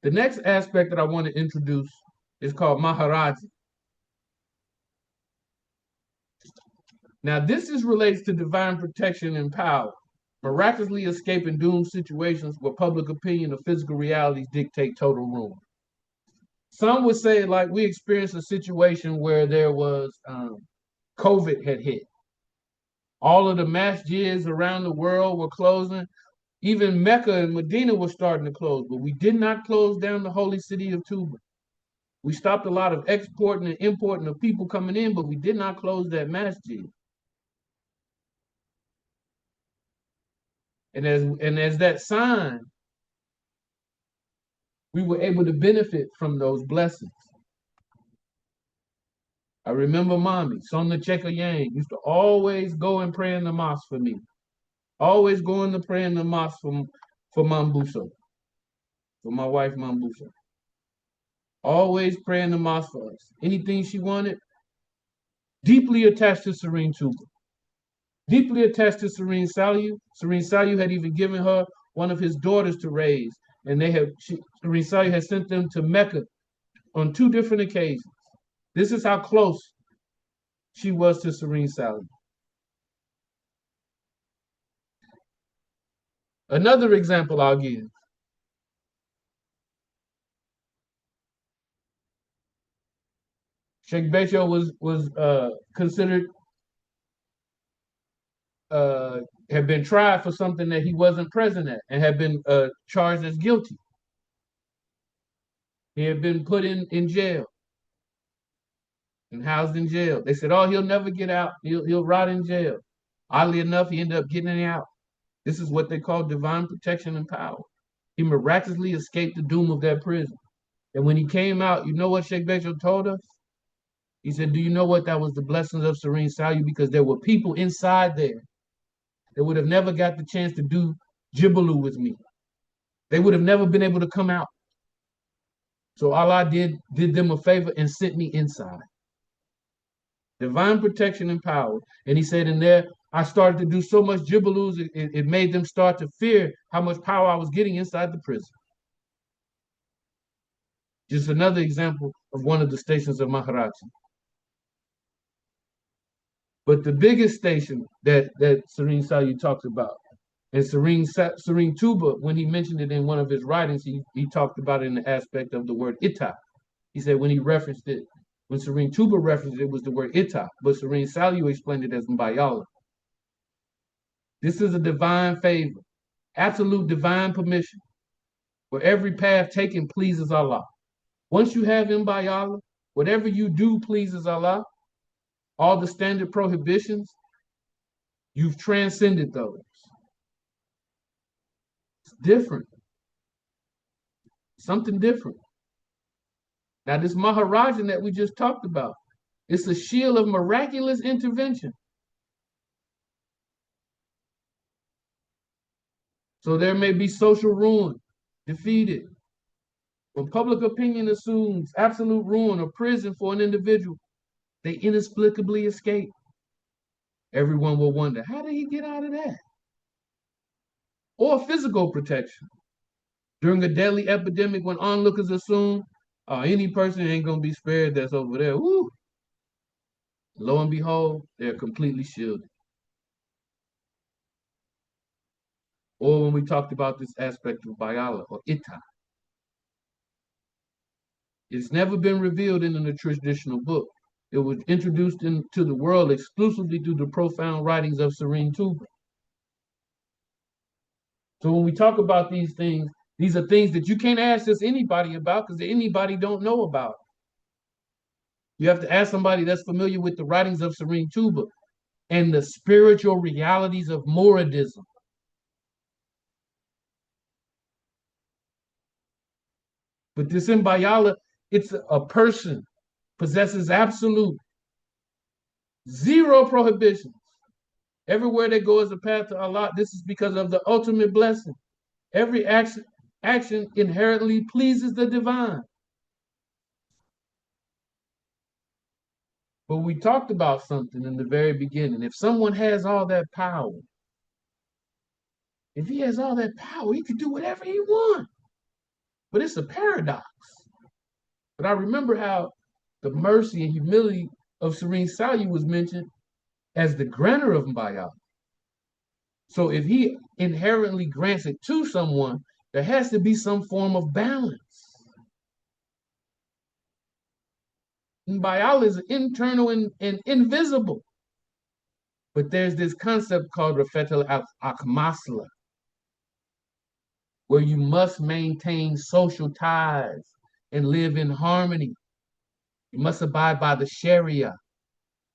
The next aspect that I want to introduce is called Maharaji. Now, this relates to divine protection and power, miraculously escaping doomed situations where public opinion or physical realities dictate total ruin. Some would say, like, we experienced a situation where there was COVID had hit. All of the masjids around the world were closing. Even Mecca and Medina were starting to close, but we did not close down the holy city of Tuba. We stopped a lot of exporting and importing of people coming in, but we did not close that masjid. And as that sign, we were able to benefit from those blessings. I remember mommy, Sonna Cheka Yang, used to always go and pray in the mosque for me. Always going to pray in the mosque for Mambuso, for my wife Mambuso. Always pray in the mosque for us. Anything she wanted, deeply attached to Serene Tuba. Deeply attached to Serene Salu. Serene Salu had even given her one of his daughters to raise, and Serene Salu had sent them to Mecca on 2 different occasions. This is how close she was to Serene Salu. Another example I'll give. Sheikh Bechtel was considered had been tried for something that he wasn't present at and had been charged as guilty. He had been put in jail and housed in jail. They said, oh, he'll never get out. He'll rot in jail. Oddly enough, he ended up getting out. This is what they call divine protection and power. He miraculously escaped the doom of that prison. And when he came out, you know what Sheikh Bechtel told us? He said, do you know what? That was the blessings of Serene Salu, because there were people inside there that would have never got the chance to do Jibalu with me. They would have never been able to come out. So Allah did them a favor and sent me inside. divine protection and power. And he said in there, I started to do so much jibbaloos, it made them start to fear how much power I was getting inside the prison. Just another example of one of the stations of Maharaji. But the biggest station that Serene Sayu talks about, and Serene Tuba, when he mentioned it in one of his writings, he talked about it in the aspect of the word ita. He said when he referenced it, when Serene Tuba referenced it, it was the word ita, but Serene Sayu explained it as mbayala. This is a divine favor, absolute divine permission, where every path taken pleases Allah. Once you have mbayala, whatever you do pleases Allah. All the standard prohibitions, you've transcended those. It's different. Something different. Now, this Maharajan that we just talked about, it's a shield of miraculous intervention. So there may be social ruin, defeated. When public opinion assumes absolute ruin or prison for an individual, they inexplicably escape. Everyone will wonder, how did he get out of that? Or physical protection. During a deadly epidemic, when onlookers assume any person ain't going to be spared that's over there, woo. Lo and behold, they're completely shielded. Or when we talked about this aspect of Bayala or Ita, it's never been revealed in a traditional book. It was introduced into the world exclusively through the profound writings of Serene Tuba. So when we talk about these things, these are things that you can't ask just anybody about because anybody don't know about. You have to ask somebody that's familiar with the writings of Serene Tuba and the spiritual realities of Muridism. But this Mbayala, it's a person, possesses absolute zero prohibitions. Everywhere they go is a path to Allah. This is because of the ultimate blessing. Every action inherently pleases the divine. But we talked about something in the very beginning. If someone has all that power, if he has all that power, he can do whatever he wants. But it's a paradox. But I remember how the mercy and humility of Serene Sayu was mentioned as the grantor of Mbayala. So if he inherently grants it to someone, there has to be some form of balance. Mbayala is internal and invisible. But there's this concept called Rafetal Akmasla, where you must maintain social ties and live in harmony. You must abide by the Sharia,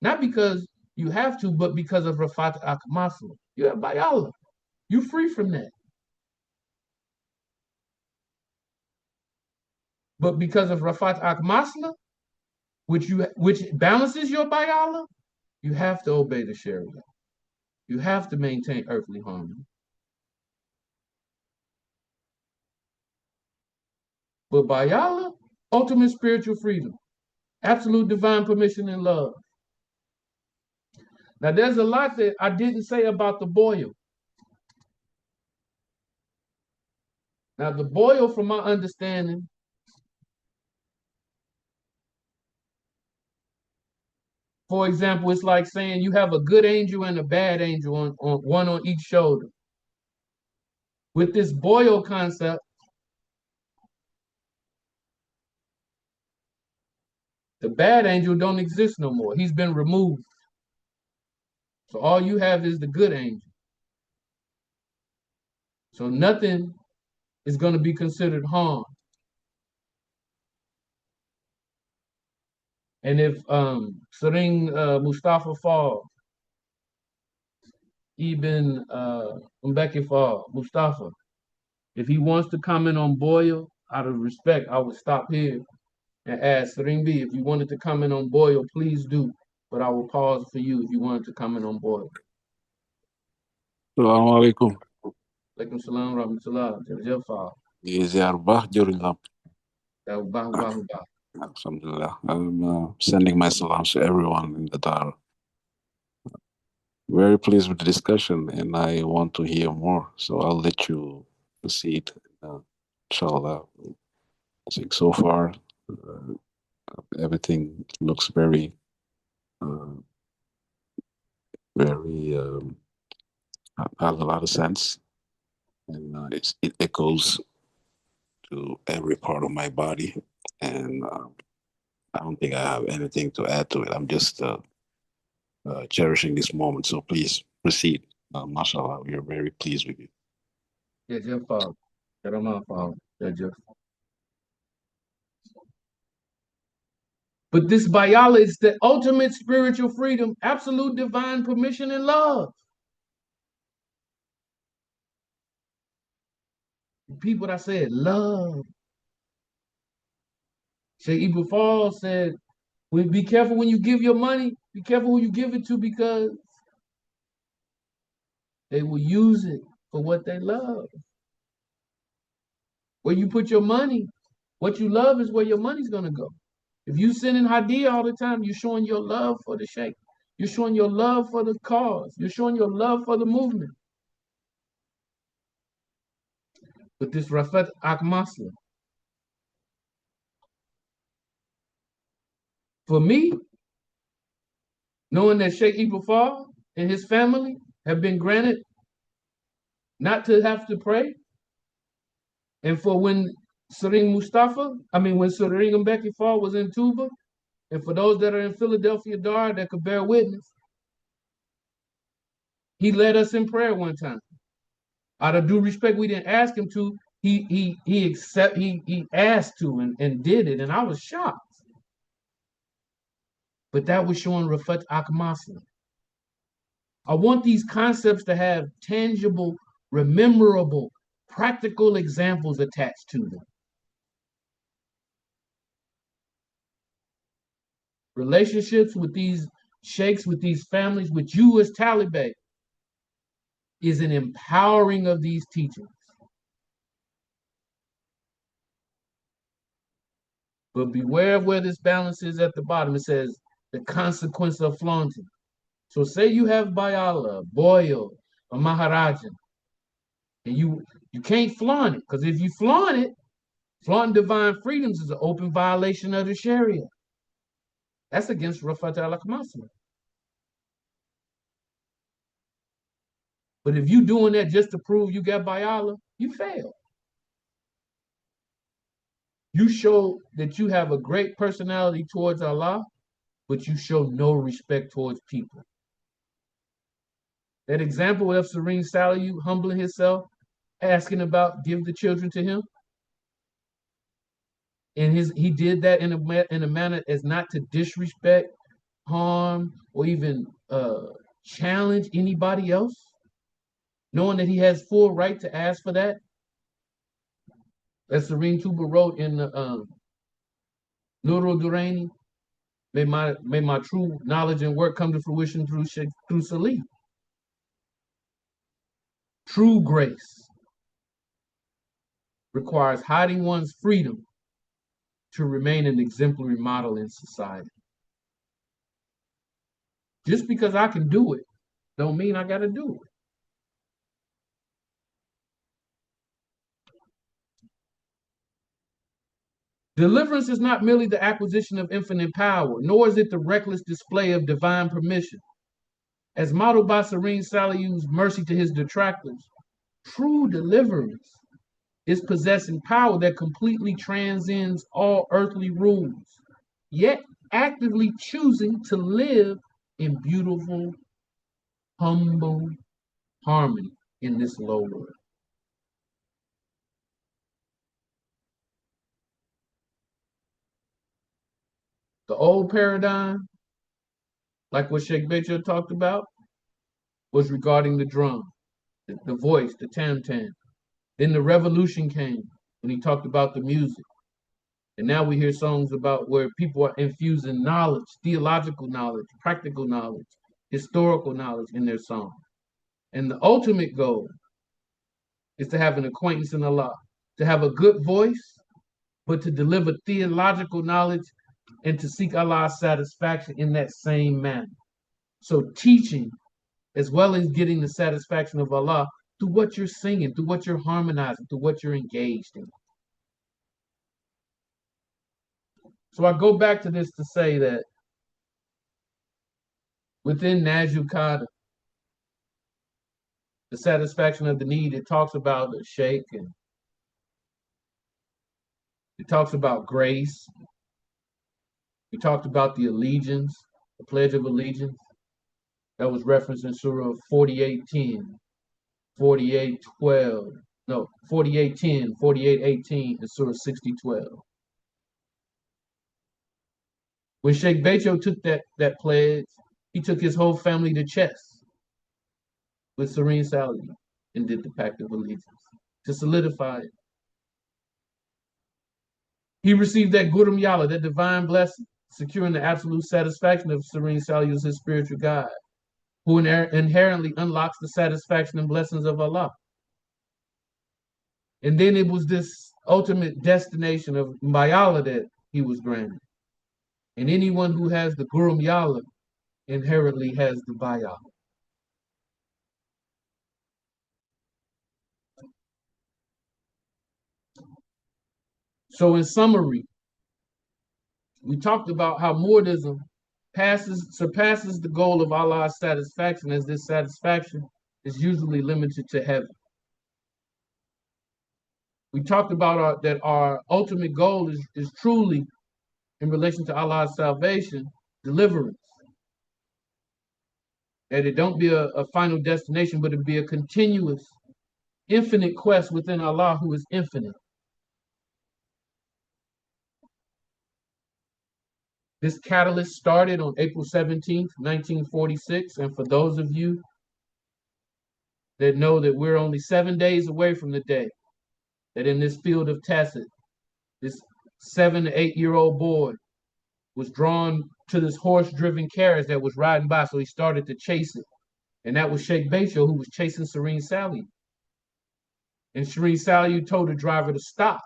not because you have to, but because of Rafat Akmasla. You have Bayala. You're free from that. But because of Rafat Akmasla, which balances your Bayala, you have to obey the Sharia. You have to maintain earthly harmony. But Bayala, ultimate spiritual freedom, absolute divine permission and love. Now, there's a lot that I didn't say about the boil. Now, the boil, from my understanding, for example, it's like saying you have a good angel and a bad angel on one on each shoulder. With this boil concept, the bad angel don't exist no more. He's been removed. So all you have is the good angel. So nothing is going to be considered harm. And if Serene Mustafa Fall, Ibn Mbeki Fall, Mustafa, if he wants to comment on Boyle, out of respect, I would stop here and ask Serene B, if you wanted to comment on Boyle, please do. But I will pause for you if you wanted to comment on Boyle. Assalamu alaikum. Alaikum salam rahmatullah. Is Arbah during up? Bahu. Alhamdulillah. I'm sending my salams to everyone in the Darrah. Very pleased with the discussion, and I want to hear more. So I'll let you proceed. Inshallah. I think so far everything looks very, uh, very has a lot of sense, and it echoes to every part of my body. And I don't think I have anything to add to it. I'm just cherishing this moment. So please proceed. Mashallah, we are very pleased with you. Yeah, your fault. That I'm my fault. That's your fault. But this Bayala is the ultimate spiritual freedom, absolute divine permission and love. Repeat what I said, love. Sheikh Ibn Fall said, be careful when you give your money, be careful who you give it to because they will use it for what they love. Where you put your money, what you love is where your money's going to go. If you sending Hadiyah all the time, you're showing your love for the Sheikh. You're showing your love for the cause. You're showing your love for the movement. But this Rafat Akmasla, for me, knowing that Sheikh Ibn Fall and his family have been granted not to have to pray, and for when when Serene Mbeki Fall was in Tuba, and for those that are in Philadelphia, Darrah, that could bear witness, he led us in prayer one time. Out of due respect, we didn't ask him to. He asked to and did it, and I was shocked. But that was showing Rafat Akmasla. I want these concepts to have tangible, rememberable, practical examples attached to them. Relationships with these sheikhs, with these families, with you as Taliban, is an empowering of these teachings. But beware of where this balance is at the bottom. It says the consequence of flaunting. So say you have Bayala, Boyle, or Maharajan, and you can't flaunt it, because if you flaunt it, flaunting divine freedoms is an open violation of the Sharia. That's against Rafat al-Akmasla. But if you doing that just to prove you got Bayala, you fail. You show that you have a great personality towards Allah, but you show no respect towards people. That example of Serene Saliu humbling himself, asking about give the children to him, and he did that in a manner as not to disrespect, harm, or even challenge anybody else, knowing that he has full right to ask for that. As Serene Tuba wrote in the Nurul Duraini, may my true knowledge and work come to fruition through Salih. True grace requires hiding one's freedom to remain an exemplary model in society. Just because I can do it, don't mean I got to do it. Deliverance is not merely the acquisition of infinite power, nor is it the reckless display of divine permission. As modeled by Serene Saliu's mercy to his detractors, true deliverance is possessing power that completely transcends all earthly rules, yet actively choosing to live in beautiful, humble harmony in this low world. The old paradigm, like what Sheikh Becher talked about, was regarding the drum, the voice, the tam-tam. Then the revolution came when he talked about the music. And now we hear songs about where people are infusing knowledge, theological knowledge, practical knowledge, historical knowledge in their song. And the ultimate goal is to have an acquaintance in Allah, to have a good voice, but to deliver theological knowledge and to seek Allah's satisfaction in that same manner. So teaching, as well as getting the satisfaction of Allah through what you're singing, through what you're harmonizing, through what you're engaged in. So I go back to this to say that within Najul Qadr, the satisfaction of the need, it talks about the sheikh, and it talks about grace. We talked about the allegiance, the Pledge of Allegiance. That was referenced in Surah 48:10, 48:12, no, 48:10, 48:18, and Surah 60:12. When Sheikh Becho took that pledge, he took his whole family to chess with Serene Salih and did the Pact of Allegiance to solidify it. He received that Gurum Yala, that divine blessing, securing the absolute satisfaction of Serene Salih as his spiritual guide, who inherently unlocks the satisfaction and blessings of Allah. And then it was this ultimate destination of Bayala that he was granted. And anyone who has the Gurum Yala inherently has the Bayala. So in summary, we talked about how Muridism surpasses the goal of Allah's satisfaction, as this satisfaction is usually limited to heaven. We talked about that our ultimate goal is truly, in relation to Allah's salvation, deliverance. That it don't be a final destination, but it be a continuous, infinite quest within Allah, who is infinite. This catalyst started on April 17th, 1946. And for those of you that know that we're only 7 days away from the day that in this field of Tacit, this 7 to 8 year old boy was drawn to this horse-driven carriage that was riding by, so he started to chase it. And that was Sheikh Becho, who was chasing Serene Salih. And Serene Salih told the driver to stop.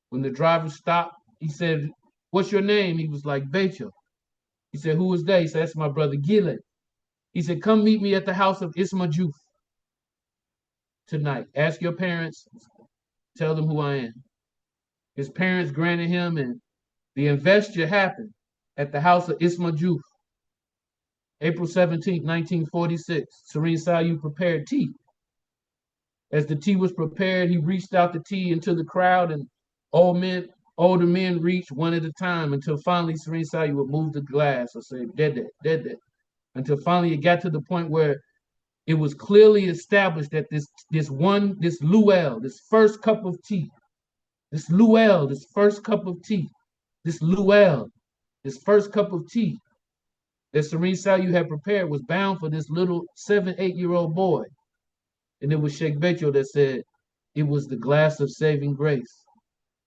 When the driver stopped, he said, "What's your name?" He was like, "Becho." He said, "Who is that?" He said, "That's my brother Gile." He said, "Come meet me at the house of Isma Juf tonight. Ask your parents, tell them who I am." His parents granted him, and the investiture happened at the house of Isma Juf. April 17th, 1946. Serene Salih prepared tea. As the tea was prepared, he reached out the tea into the crowd, and older men reached one at a time until finally Serene Salih would move the glass or say, "Dead, until finally it got to the point where it was clearly established that this Luel, this first cup of tea, this Luel, this first cup of tea, this Luel, this first cup of tea that Serene Salih had prepared was bound for this little 7, 8-year-old boy. And it was Sheikh Becho that said it was the glass of saving grace.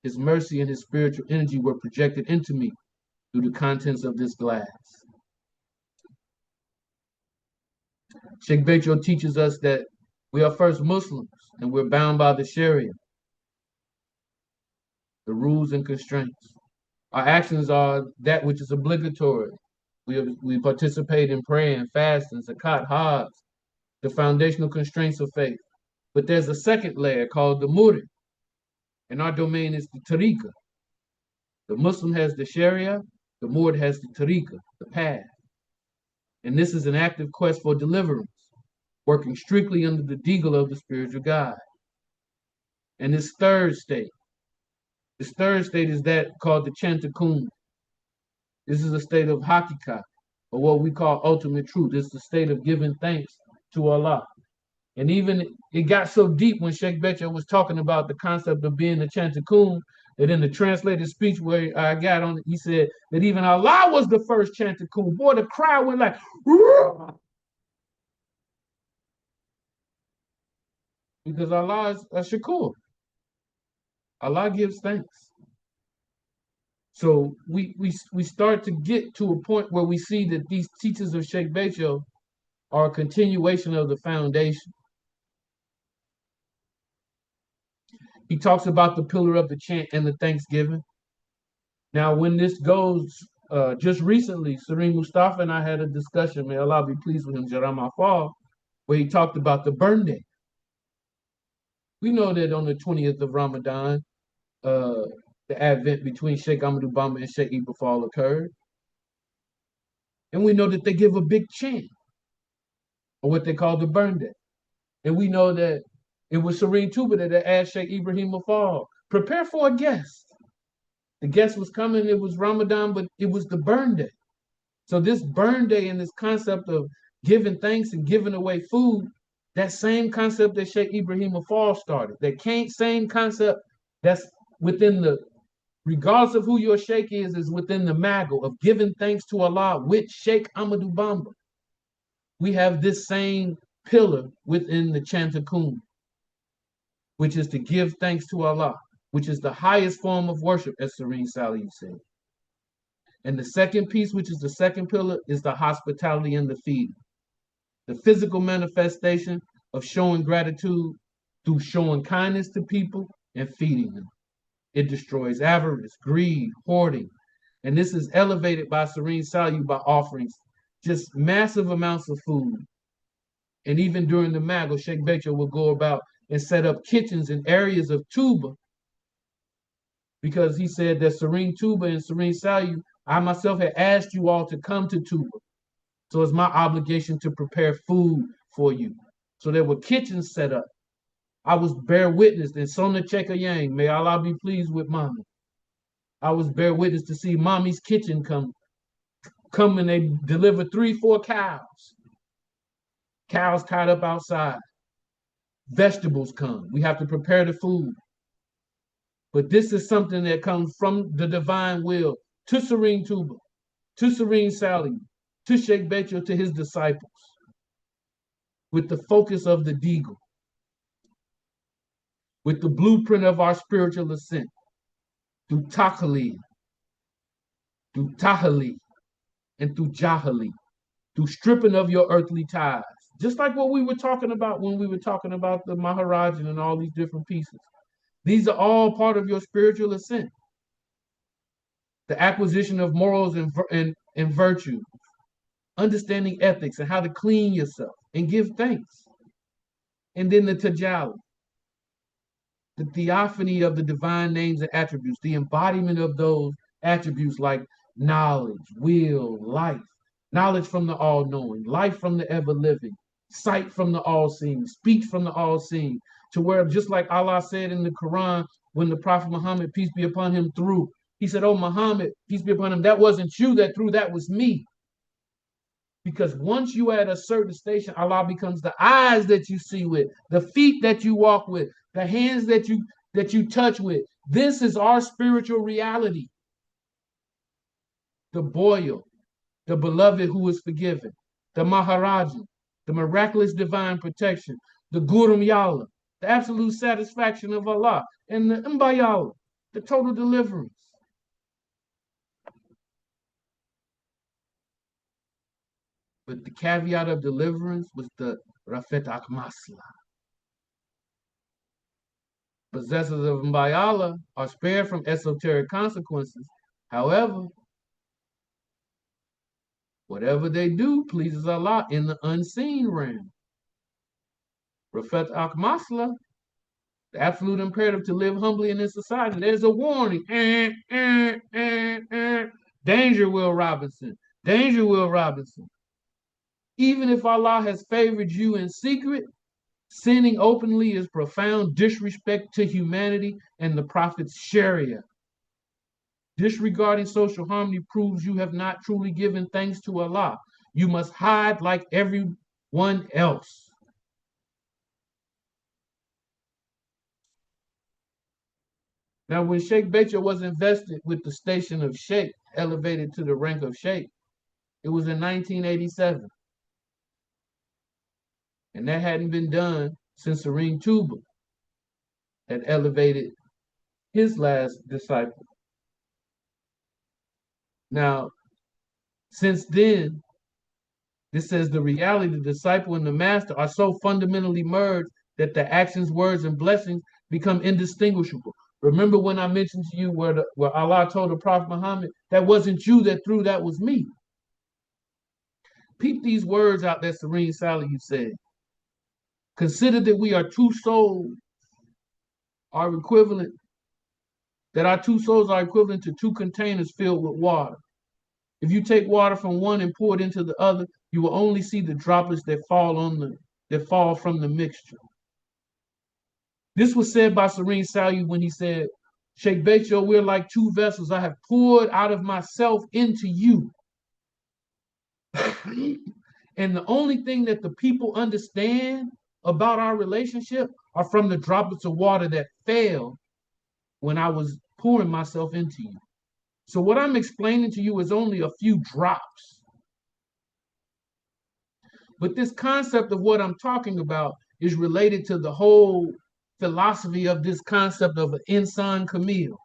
His mercy and his spiritual energy were projected into me through the contents of this glass. Sheikh Becho teaches us that we are first Muslims and we're bound by the Sharia, the rules and constraints. Our actions are that which is obligatory. We participate in prayer and fasting, zakat, hajj, the foundational constraints of faith. But there's a second layer called the murid, and our domain is the tariqah. The Muslim has the Sharia, the murid has the tariqah, the path. And this is an active quest for deliverance, working strictly under the deagle of the spiritual guide. And this third state is that called the Chantakun. This is a state of hakika, or what we call ultimate truth. It's the state of giving thanks to Allah. And even it got so deep when Sheikh Becho was talking about the concept of being the Chantakun, that in the translated speech where I got on it, he said that even Allah was the first Chantakun. Boy, the crowd went like, "Rrr!" Because Allah is a shakur. Allah gives thanks. So we start to get to a point where we see that these teachers of Sheikh Becho are a continuation of the foundation. He talks about the pillar of the chant and the thanksgiving. Now, when this goes, just recently, Serene Mustafa and I had a discussion, may Allah be pleased with him, Jaram Afal, where he talked about the burn day. We know that on the 20th of Ramadan, the advent between Sheikh Ahmadou Bamba and Sheikh Ibrahim occurred. And we know that they give a big chant, or what they call the burn day. And we know that it was Serene Tuba that asked Sheikh Ibrahim Afal, prepare for a guest. The guest was coming, it was Ramadan, but it was the burn day. So this burn day and this concept of giving thanks and giving away food, that same concept that Sheikh Ibrahim Afal started, that same concept that's within the, regardless of who your sheikh is within the magal of giving thanks to Allah with Sheikh Ahmadou Bamba. We have this same pillar within the Chantakun, which is to give thanks to Allah, which is the highest form of worship, as Serene Sally said. And the second piece, which is the second pillar, is the hospitality and the feeding. The physical manifestation of showing gratitude through showing kindness to people and feeding them. It destroys avarice, greed, hoarding. And this is elevated by Serene Salu by offerings, just massive amounts of food. And even during the Magal, Sheikh Becho will go about and set up kitchens in areas of Tuba, because he said that Serene Tuba and Serene Salu, I myself had asked you all to come to Tuba. So it's my obligation to prepare food for you. So there were kitchens set up. I was bear witness in Sona Cheka Yang. May Allah be pleased with mommy. I was bear witness to see mommy's kitchen come and they deliver 3-4 cows. Cows tied up outside. Vegetables come. We have to prepare the food. But this is something that comes from the divine will to Serene Tuba, to Serene Sally, to Sheikh Becho, to his disciples, with the focus of the Deagle, with the blueprint of our spiritual ascent, through Takali, through Tahali, and through Jahali, through stripping of your earthly ties. Just like what we were talking about when we were talking about the Maharajan and all these different pieces. These are all part of your spiritual ascent. The acquisition of morals and virtue, understanding ethics and how to clean yourself and give thanks. And then the Tajali, the theophany of the divine names and attributes, the embodiment of those attributes like knowledge, will, life, knowledge from the all-knowing, life from the ever-living, sight from the all-seeing, speech from the all-seeing, to where just like Allah said in the Quran, when the Prophet Muhammad, peace be upon him, threw, he said, oh Muhammad, peace be upon him, that wasn't you that threw, that was me. Because once you at a certain station, Allah becomes the eyes that you see with, the feet that you walk with, the hands that you touch with. This is our spiritual reality. The boil, the beloved who is forgiven, the Maharaja, the miraculous divine protection, the Gurum Yalla, the absolute satisfaction of Allah, and the Mbayala, the total deliverance. But the caveat of deliverance was the Rafet Akmasla. Possessors of Mbayala are spared from esoteric consequences. However, whatever they do pleases Allah in the unseen realm. Rafet Akmasla, the absolute imperative to live humbly in this society. There's a warning. Danger, Will Robinson. Danger, Will Robinson. Even if Allah has favored you in secret, sinning openly is profound disrespect to humanity and the Prophet's Sharia. Disregarding social harmony proves you have not truly given thanks to Allah. You must hide like everyone else. Now, when Sheikh Becho was invested with the station of Sheikh, elevated to the rank of Sheikh, it was in 1987. And that hadn't been done since Serene Tuba had elevated his last disciple. Now, since then, this says the reality, the disciple and the master are so fundamentally merged that the actions, words, and blessings become indistinguishable. Remember when I mentioned to you where Allah told the Prophet Muhammad, that wasn't you that threw, that was me. Peep these words out that Serene Sally said. Consider that we are two souls are equivalent, that our two souls are equivalent to two containers filled with water. If you take water from one and pour it into the other, you will only see the droplets that fall from the mixture. This was said by Serene Sally when he said, Sheikh Becho, we're like two vessels. I have poured out of myself into you. And the only thing that the people understand about our relationship are from the droplets of water that fell when I was pouring myself into you. So what I'm explaining to you is only a few drops. But this concept of what I'm talking about is related to the whole philosophy of this concept of an insan kamil,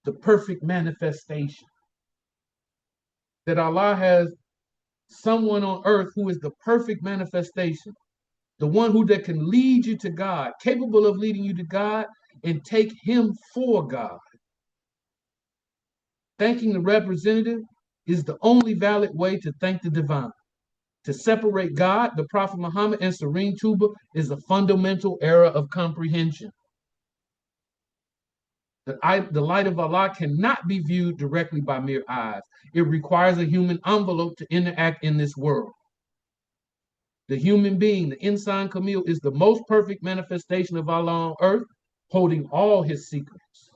the perfect manifestation. That Allah has someone on earth who is the perfect manifestation, the one who that can lead you to God, capable of leading you to God and take him for God. Thanking the representative is the only valid way to thank the divine. To separate God, the Prophet Muhammad, and Serene Tuba is a fundamental error of comprehension. The light of Allah cannot be viewed directly by mere eyes. It requires a human envelope to interact in this world. The human being, the Insan Kamil, is the most perfect manifestation of Allah on earth, holding all his secrets.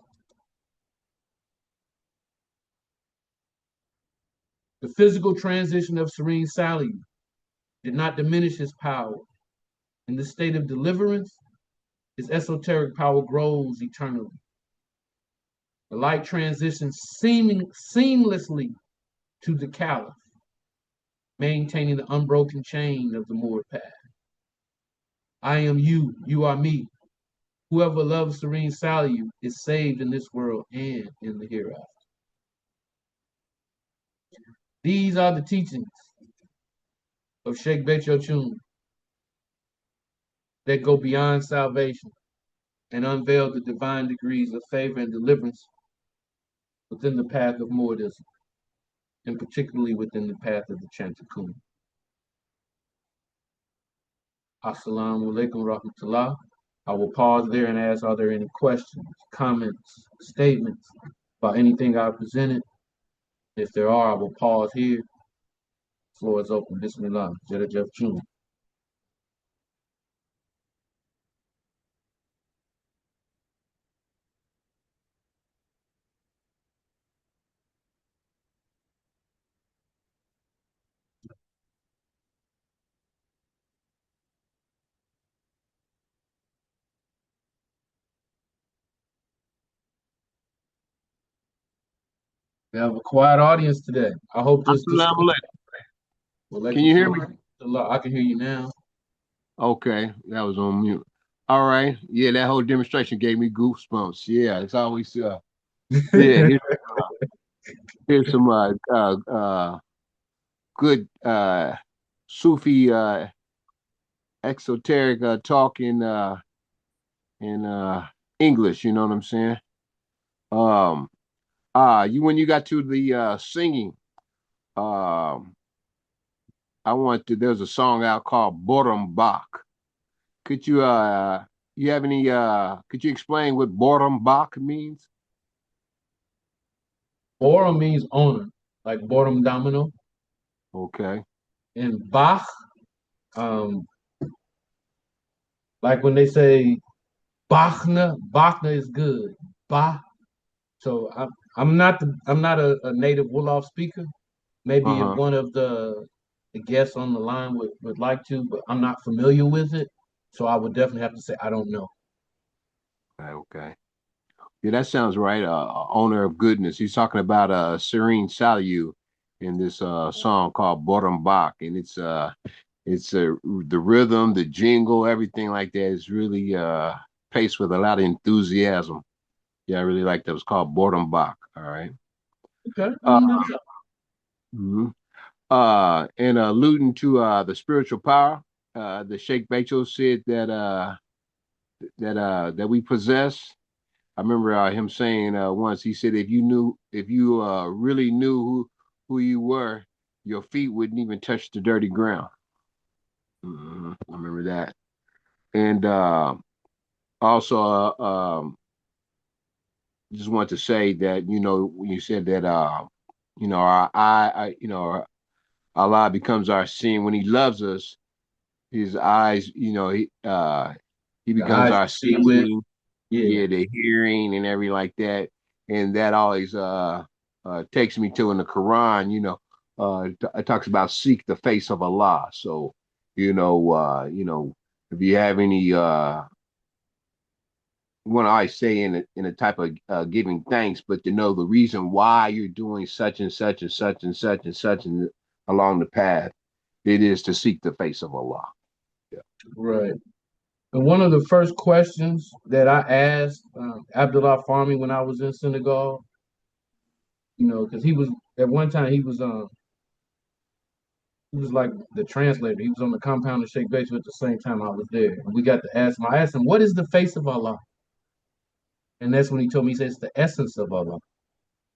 The physical transition of Serene Sally did not diminish his power. In the state of deliverance, his esoteric power grows eternally. The light transitions seamlessly to the Caliph, maintaining the unbroken chain of the Moor path. I am you, you are me. Whoever loves Serene Sally is saved in this world and in the hereafter. These are the teachings of Sheikh Becho Chun that go beyond salvation and unveil the divine degrees of favor and deliverance within the path of Moordism, and particularly within the path of the Chantakun. Assalamu alaikum rahmatullah. I will pause there and ask, are there any questions, comments, statements about anything I presented? If there are, I will pause here. Floor is open. Bismillah. Jada Jeff Jr. We have a quiet audience today. I hope this Assalamu alaikum. Can you hear me? I can hear you now. Okay, that was on mute. All right. Yeah, that whole demonstration gave me goosebumps. Yeah, it's always yeah. Here's some good Sufi exoteric talk in English. You know what I'm saying? You when you got to the singing, I want to. There's a song out called Borum Bach. Could you you have any could you explain what Borum Bach means? Borum means owner, like Borum Domino. Okay. And Bach, um, like when they say Bachna is good. Bach. So I'm not a native Wolof speaker. Maybe if Uh-huh. one of the guests on the line would like to, but I'm not familiar with it. So I would definitely have to say I don't know. Okay. Yeah, that sounds right. Owner of goodness. He's talking about Serene Salu in this song called Borum Bach, and it's the rhythm, the jingle, everything like that is really paced with a lot of enthusiasm. Yeah, I really like that. It was called Boredom Bach. All right. Okay. Mhm. And alluding to the spiritual power, the Sheikh Becho said that that we possess. I remember him saying once. He said, if you really knew who you were, your feet wouldn't even touch the dirty ground. I remember that. And also, just want to say that when you said that our eye, Allah becomes our seeing when He loves us. His eyes, he The becomes eyes our to see with, seeing, yeah, yeah, the hearing and everything like that. And that always takes me to in the Quran, it talks about seek the face of Allah. So, if you have any want to always say in a type of giving thanks, but to know the reason why you're doing such and such and such and such and such and along the path, it is to seek the face of Allah. Yeah. right. And one of the first questions that I asked Abdullah Farmi when I was in Senegal, because he was at one time he was like the translator. He was on the compound of Sheikh Base at the same time I was there. And we got to ask him. I asked him, "What is the face of Allah?" And that's when he told me, he says, "It's the essence of Allah,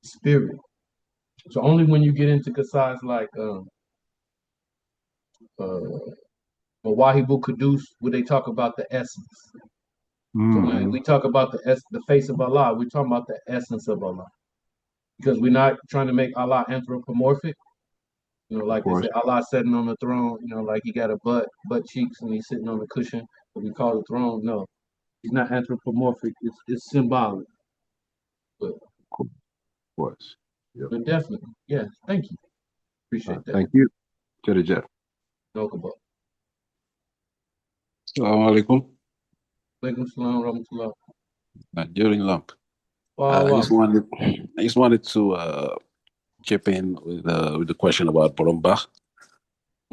spirit." So only when you get into Kasai's like uh Mawahibu Kudus, where they talk about the essence. So when Mm-hmm. we talk about the face of Allah, we're talking about the essence of Allah. Because we're not trying to make Allah anthropomorphic. Of Like they course. say, Allah sitting on the throne, like he got a butt cheeks and he's sitting on the cushion, what we call the throne. No, he's not anthropomorphic. It's symbolic. But Of course. Yep. but definitely, yes. Thank you. Appreciate that. Thank you to the Jeff. No kabul. Assalamu alaikum. Alaikum salam rahmatullah. During lump. Wow, wow. I just wanted to chip in with the question about Borumbach.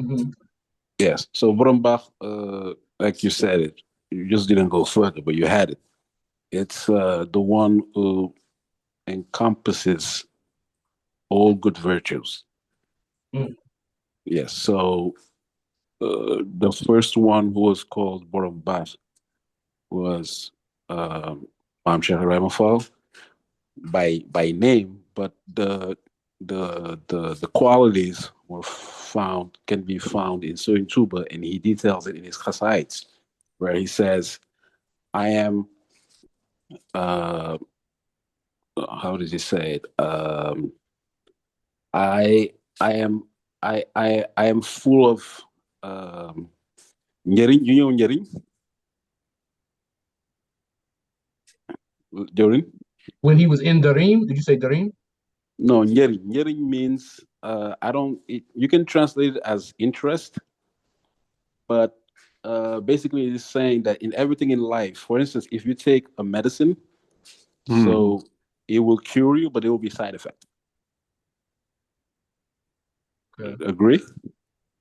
Mhm. Yes. So Borumbach, like you said it, you just didn't go further, but you had it. It's the one who encompasses all good virtues. Mm. Yes. So the first one who was called Borumbach was Mam Sheikh Ramafal by name, but the qualities can be found in certain tuba, and he details it in his Khasaids, where he says, "I am." How does he say it? I I am I am full of njëriñ yu ñëw njëriñ jëriñ. When he was in Darim, did you say Darim? No, njëriñ. Njëriñ means you can translate it as interest, but basically it's saying that in everything in life, for instance, if you take a medicine, so it will cure you, but there will be side effect. Okay. Agree?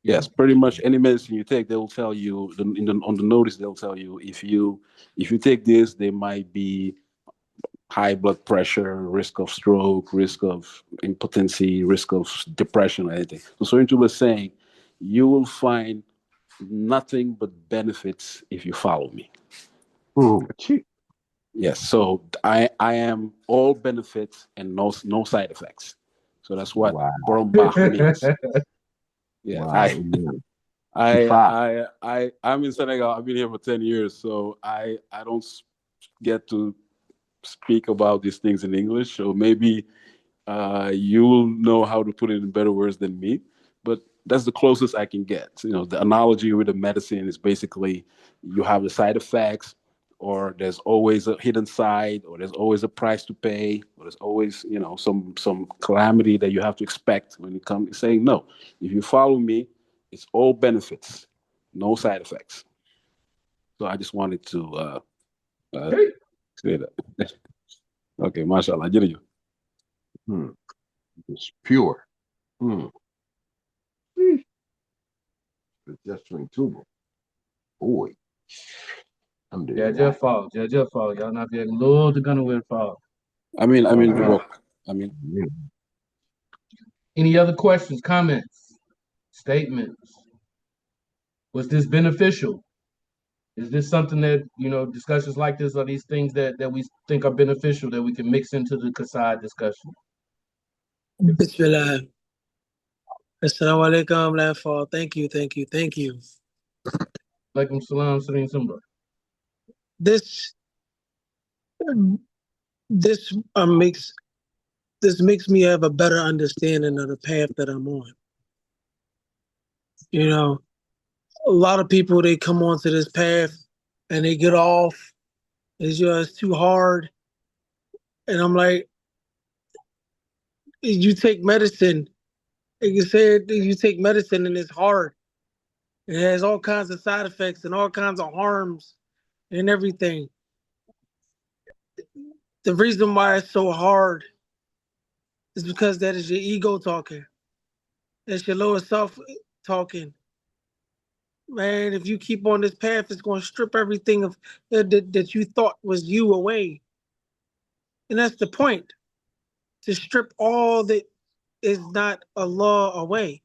Yeah. Yes, pretty much any medicine you take, they will tell you on the notice. They'll tell you if you take this, there might be high blood pressure, risk of stroke, risk of impotency, risk of depression, or anything. So Sorintu was saying, you will find nothing but benefits if you follow me. Yes, so I am all benefits and no side effects. So that's what Brombach means. Yeah, Wow. I'm in Senegal. I've been here for 10 years, so I don't get to speak about these things in English. So maybe you'll know how to put it in better words than me. But that's the closest I can get. The analogy with the medicine is basically you have the side effects, or there's always a hidden side, or there's always a price to pay, or there's always some calamity that you have to expect when you come saying no. If you follow me, it's all benefits, no side effects. So I just wanted to say that. Okay, mashallah. It's pure. Just swing tuba. Boy. Jaja fall. Y'all not getting low the gun with fall. Any other questions, comments, statements? Was this beneficial? Is this something that, discussions like this, are these things that we think are beneficial that we can mix into the Kasai discussion? Bismillah. Assalamu alaikum, landfall. Thank you. Alaikum salam, Serene Simba. This this makes me have a better understanding of the path that I'm on. A lot of people, they come onto this path and they get off. It's just too hard. And I'm like, you take medicine. Like you said, you take medicine and it's hard. It has all kinds of side effects and all kinds of harms and everything. The reason why it's so hard is because that is your ego talking. That's your lower self talking. Man, if you keep on this path, it's going to strip everything of that you thought was you away. And that's the point, to strip all that is not Allah away.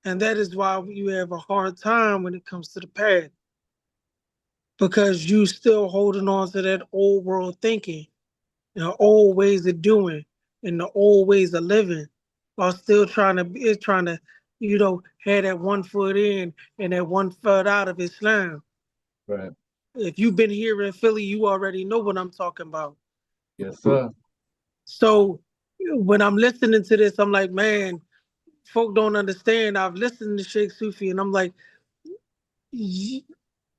And that is why you have a hard time when it comes to the path. Because you still holding on to that old world thinking, the old ways of doing, and the old ways of living, while still trying to, have that one foot in and that one foot out of Islam. Right. If you've been here in Philly, you already know what I'm talking about. Yes, sir. So when I'm listening to this, I'm like, man, folk don't understand. I've listened to Sheikh Sufi, and I'm like, you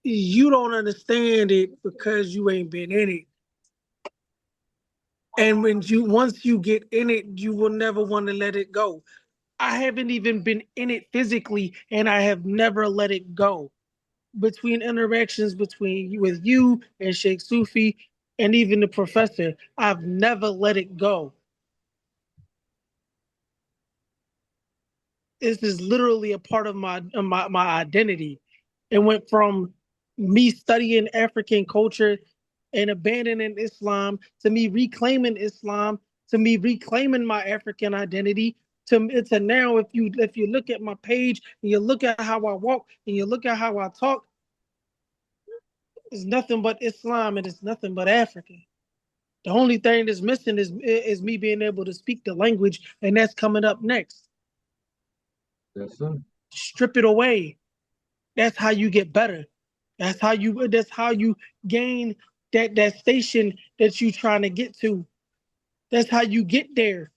don't understand it because you ain't been in it. And once you get in it, you will never want to let it go. I haven't even been in it physically, and I have never let it go. Between interactions with you and Sheikh Sufi and even the professor, I've never let it go. This is literally a part of my identity. It went from me studying African culture and abandoning Islam to me reclaiming Islam to me reclaiming my African identity to now, if you look at my page and you look at how I walk and you look at how I talk, it's nothing but Islam and it's nothing but African. The only thing that's missing is me being able to speak the language, and that's coming up next. Yes, sir. Strip it away. That's how you get better. That's how you gain that station that you're trying to get to. That's how you get there,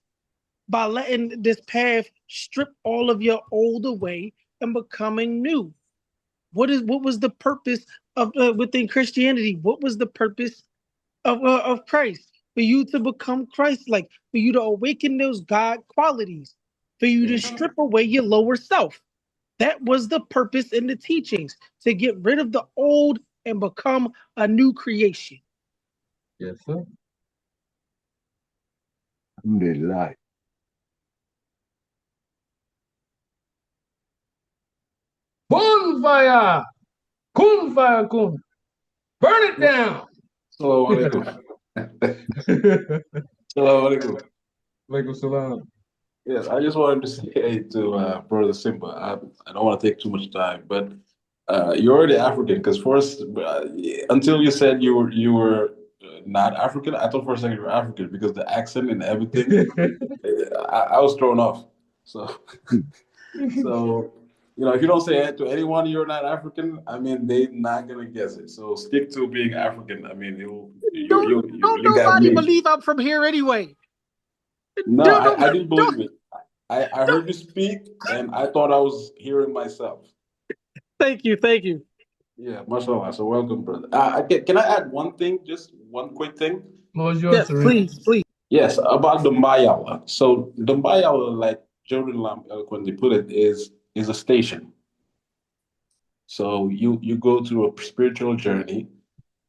by letting this path strip all of your old away and becoming new. What was the purpose of within Christianity? What was the purpose of Christ? For you to become Christ-like, for you to awaken those God qualities, for you to strip away your lower self. That was the purpose in the teachings, to get rid of the old and become a new creation. Yes, sir. Alhamdulillah. Bonfire! Kun fire kun. Burn it down! Assalamu alaikum. Assalamu alaikum. Alaikum salam. Yes, I just wanted to say to Brother Simba, I don't want to take too much time, but you're already African because first, until you said you were not African, I thought for a second you were African because the accent and everything, I was thrown off. So, so if you don't say it to anyone you're not African, I mean they're not gonna guess it. So stick to being African. I mean, Don't you got nobody me. believe I'm from here anyway. No, I didn't believe it. I don't. heard you speak and I thought I was hearing myself. Thank you. Yeah, mashallah. So welcome, brother. Can I add one thing, just one quick thing? What was yours, Yes, Serene? please. Yes, about the Mayala. So the Mayala, like Jordan Lam eloquently put it, is a station. So you go through a spiritual journey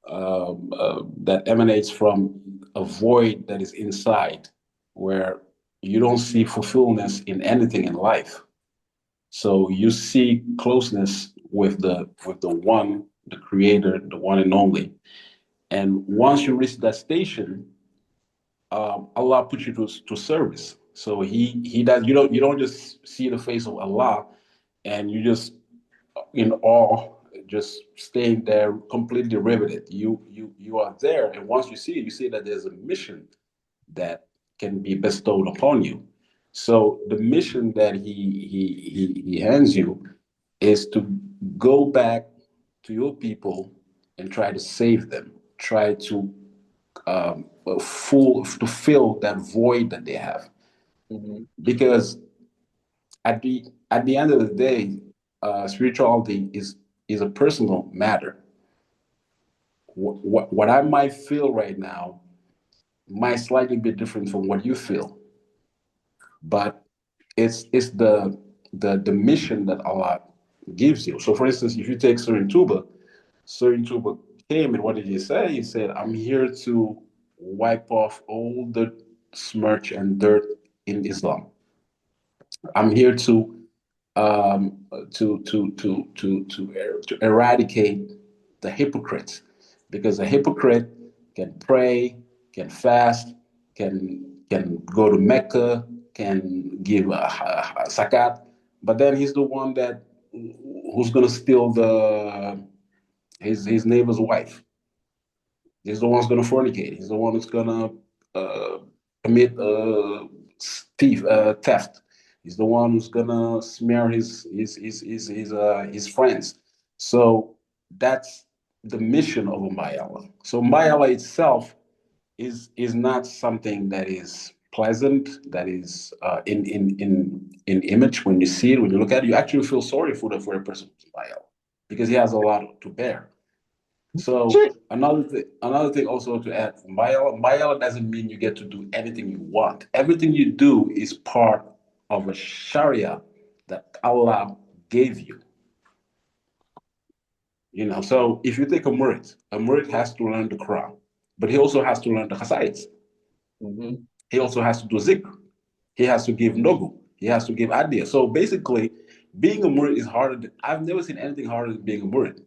that emanates from a void that is inside, where you don't see fulfillment in anything in life. So you see closeness with the one, the creator, the one and only. And once you reach that station, Allah puts you to service. So he does. You don't just see the face of Allah and you just in awe just staying there completely riveted. You are there, and once you see that there's a mission that can be bestowed upon you. So the mission that he hands you is to go back to your people and try to save them, try to to fill that void that they have. Mm-hmm. Because at the end of the day, spirituality is a personal matter. What I might feel right now might slightly be different from what you feel, but it's the mission that Allah gives you. So, for instance, if you take Surin Tuba came and what did he say? He said, "I'm here to wipe off all the smirch and dirt in Islam. I'm here to eradicate the hypocrites, because a hypocrite can pray, can fast, can go to Mecca, can give a zakat, but then he's the one that who's gonna steal the his neighbor's wife. He's the one who's gonna fornicate. He's the one who's gonna uh, commit theft. He's the one who's gonna smear his friends. So that's the mission of Umayala. So Umayala itself is not something that is pleasant, that is in image. When you see it, when you look at it, you actually feel sorry for the person who's Umayala, because he has a lot to bear. So another thing also to add, Mayala doesn't mean you get to do anything you want. Everything you do is part of a Sharia that Allah gave you. You know, so if you take a murid has to learn the Quran, but he also has to learn the Hasidus. Mm-hmm. He also has to do zikr. He has to give nogu. He has to give adiyah. So basically, being a murid is harder. I've never seen anything harder than being a murid.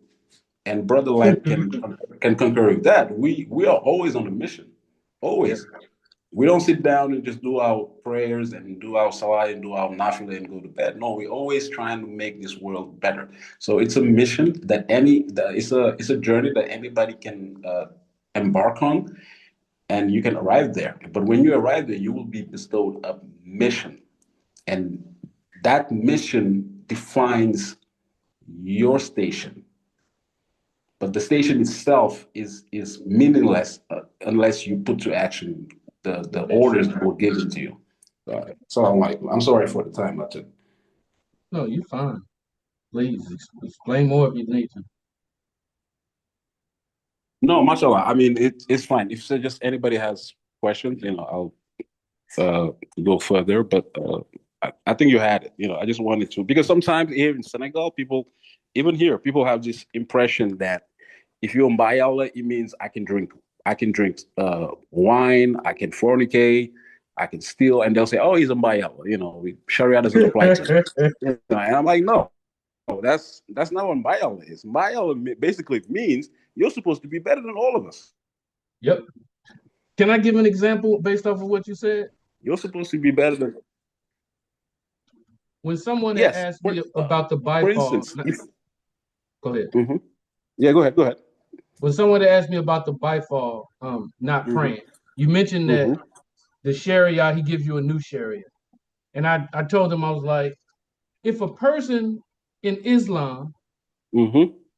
And Brother Light can concur with that. We are always on a mission, Yep. always. We don't sit down and just do our prayers and do our salah and do our nafila and go to bed. No, we're always trying to make this world better. So it's a mission it's a journey that anybody can embark on, and you can arrive there. But when you arrive there, you will be bestowed a mission, and that mission defines your station. But the station itself is meaningless unless you put to action the orders that were given to you. So I'm sorry for the time I took. No, you're fine. Please explain more if you need to. No, mashallah. I mean, it's fine. If just anybody has questions, I'll go further. But I think you had it. I just wanted to, because sometimes here in Senegal, even here, people have this impression that if you're Mbayala, it means I can drink wine, I can fornicate, I can steal, and they'll say, "Oh, he's a Mbayala." Sharia doesn't apply to him. And I'm like, no, that's not what Mbayala is. Mbayala basically means you're supposed to be better than all of us. Yep. Can I give an example based off of what you said? You're supposed to be better than. When someone had Yes. asked me about the For byfall, instance, go ahead. Yeah, go ahead. Go ahead. When someone had asked me about the byfall, not praying, you mentioned that the Sharia, he gives you a new Sharia. And I told him, I was like, if a person in Islam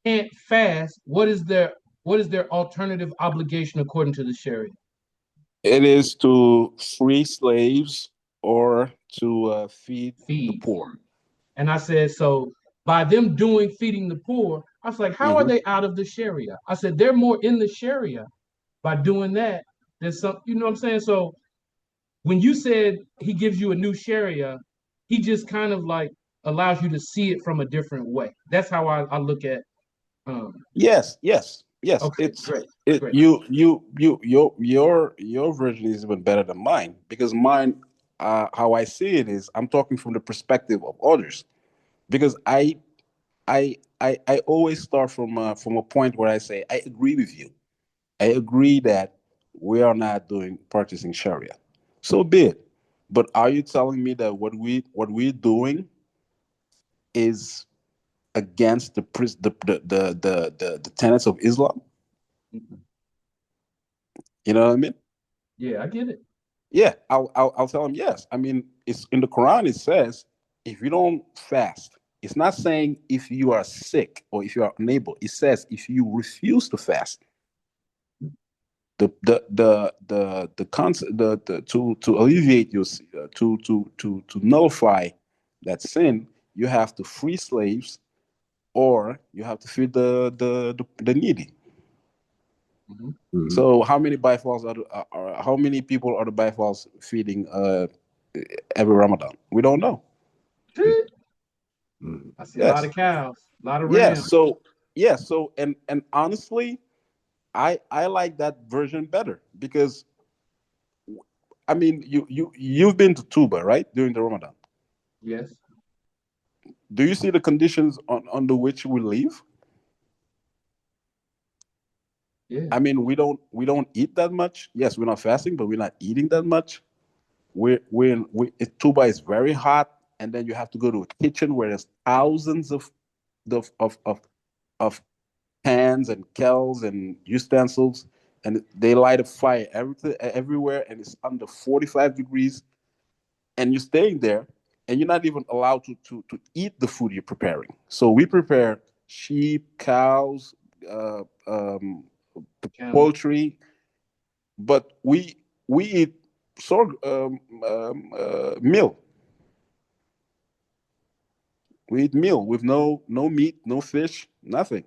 can't fast, what is their alternative obligation according to the Sharia? It is to free slaves or to feed the poor. And I said, so by them feeding the poor, I was like, how are they out of the Sharia? I said, they're more in the Sharia by doing that. There's some, you know what I'm saying? So when you said he gives you a new Sharia, he just kind of like allows you to see it from a different way. That's how I look at. Yes. Okay, It's great. it. Your version is even better than mine, because mine, how I see it is, I'm talking from the perspective of others, because I always start from a point where I say I agree with you. I agree that we are not practicing Sharia. So be it. But are you telling me that what we're doing is against the tenets of Islam? You know what I mean? Yeah, I get it. Yeah, I'll tell him yes. I mean, it's in the Quran. It says if you don't fast, it's not saying if you are sick or if you are unable. It says if you refuse to fast. The concept the to alleviate your to nullify that sin, you have to free slaves or you have to feed the needy. Mm-hmm. So how many bifals how many people are the bifals feeding every Ramadan? We don't know. I see a lot Yes. of cows, a lot of Yeah. rams. So yeah. So and honestly, I like that version better because I mean you've been to Tuba, right, during the Ramadan. Yes. Do you see the conditions under which we live? Yeah. I mean, we don't eat that much. Yes, we're not fasting, but we're not eating that much. Tuba is very hot, and then you have to go to a kitchen where there's thousands of of of, of pans and kettles and utensils, and they light a fire everywhere, and it's under 45 degrees, and you're staying there, and you're not even allowed to eat the food you're preparing. So we prepare sheep, cows, Camel. poultry, but we eat meal. We eat meal with no meat, no fish, nothing.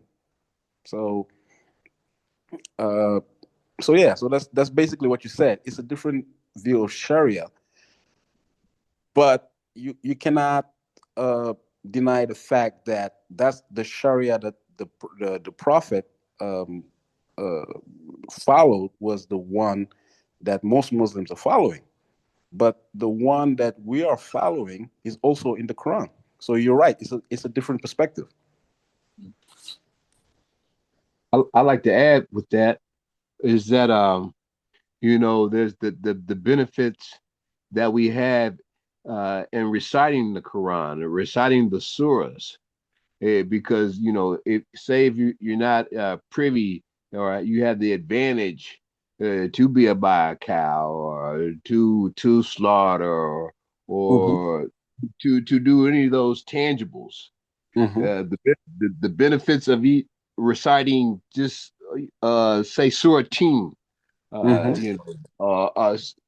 So uh, so yeah, so that's basically what you said. It's a different view of Sharia, but you cannot uh, deny the fact that that's the Sharia that the Prophet um, uh, followed was the one that most Muslims are following. But the one that we are following is also in the Quran. So you're right. It's a different perspective. I like to add with that is that there's the benefits that we have in reciting the Quran or reciting the surahs. Because if say if you're not privy or you have the advantage to be a buy a cow or to slaughter Mm-hmm. or to do any of those tangibles, Mm-hmm. the benefits of reciting just say surah team, Mm-hmm.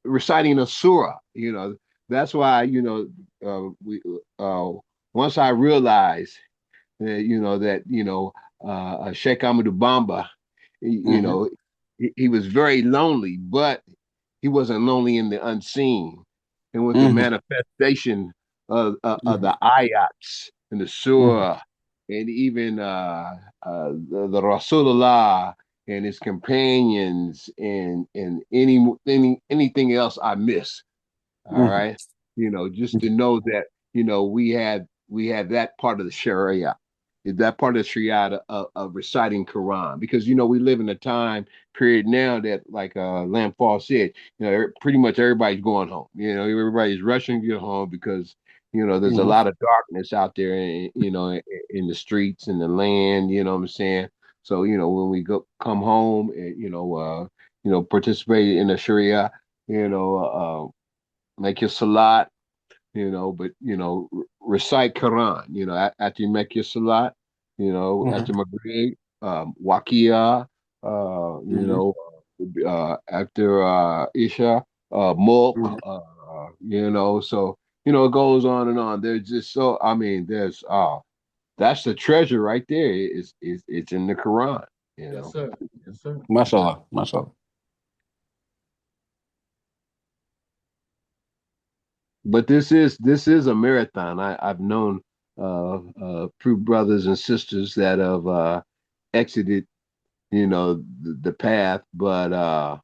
reciting a surah, that's why we once I realized that Sheikh Ahmadou Bamba, you Mm-hmm. know, he was very lonely, but he wasn't lonely in the unseen, and with the Mm-hmm. manifestation of Mm-hmm. the ayats and the Mm-hmm. surah, and even the Rasulullah and his companions, and anything else I miss. All Mm-hmm. right. Just to know that, we had that part of the Sharia, that part of the Sharia of reciting Quran. Because, we live in a time period now that, like Lamphal said, pretty much everybody's going home. Everybody's rushing to get home because, there's a Mm-hmm. lot of darkness out there in the streets and the land, you know what I'm saying? So, when we come home and, participate in the Sharia, make your salat, but recite Quran, after you make your salat, Mm-hmm. after Maghrib, Wakia, Mm-hmm. after Isha, Mulk, so it goes on and on. There's just so I mean, there's that's the treasure right there. It's in the Quran, you Yes, know. sir. Yes, sir. Mashallah, mashallah. But this is a marathon. I've known true brothers and sisters that have exited, the path, but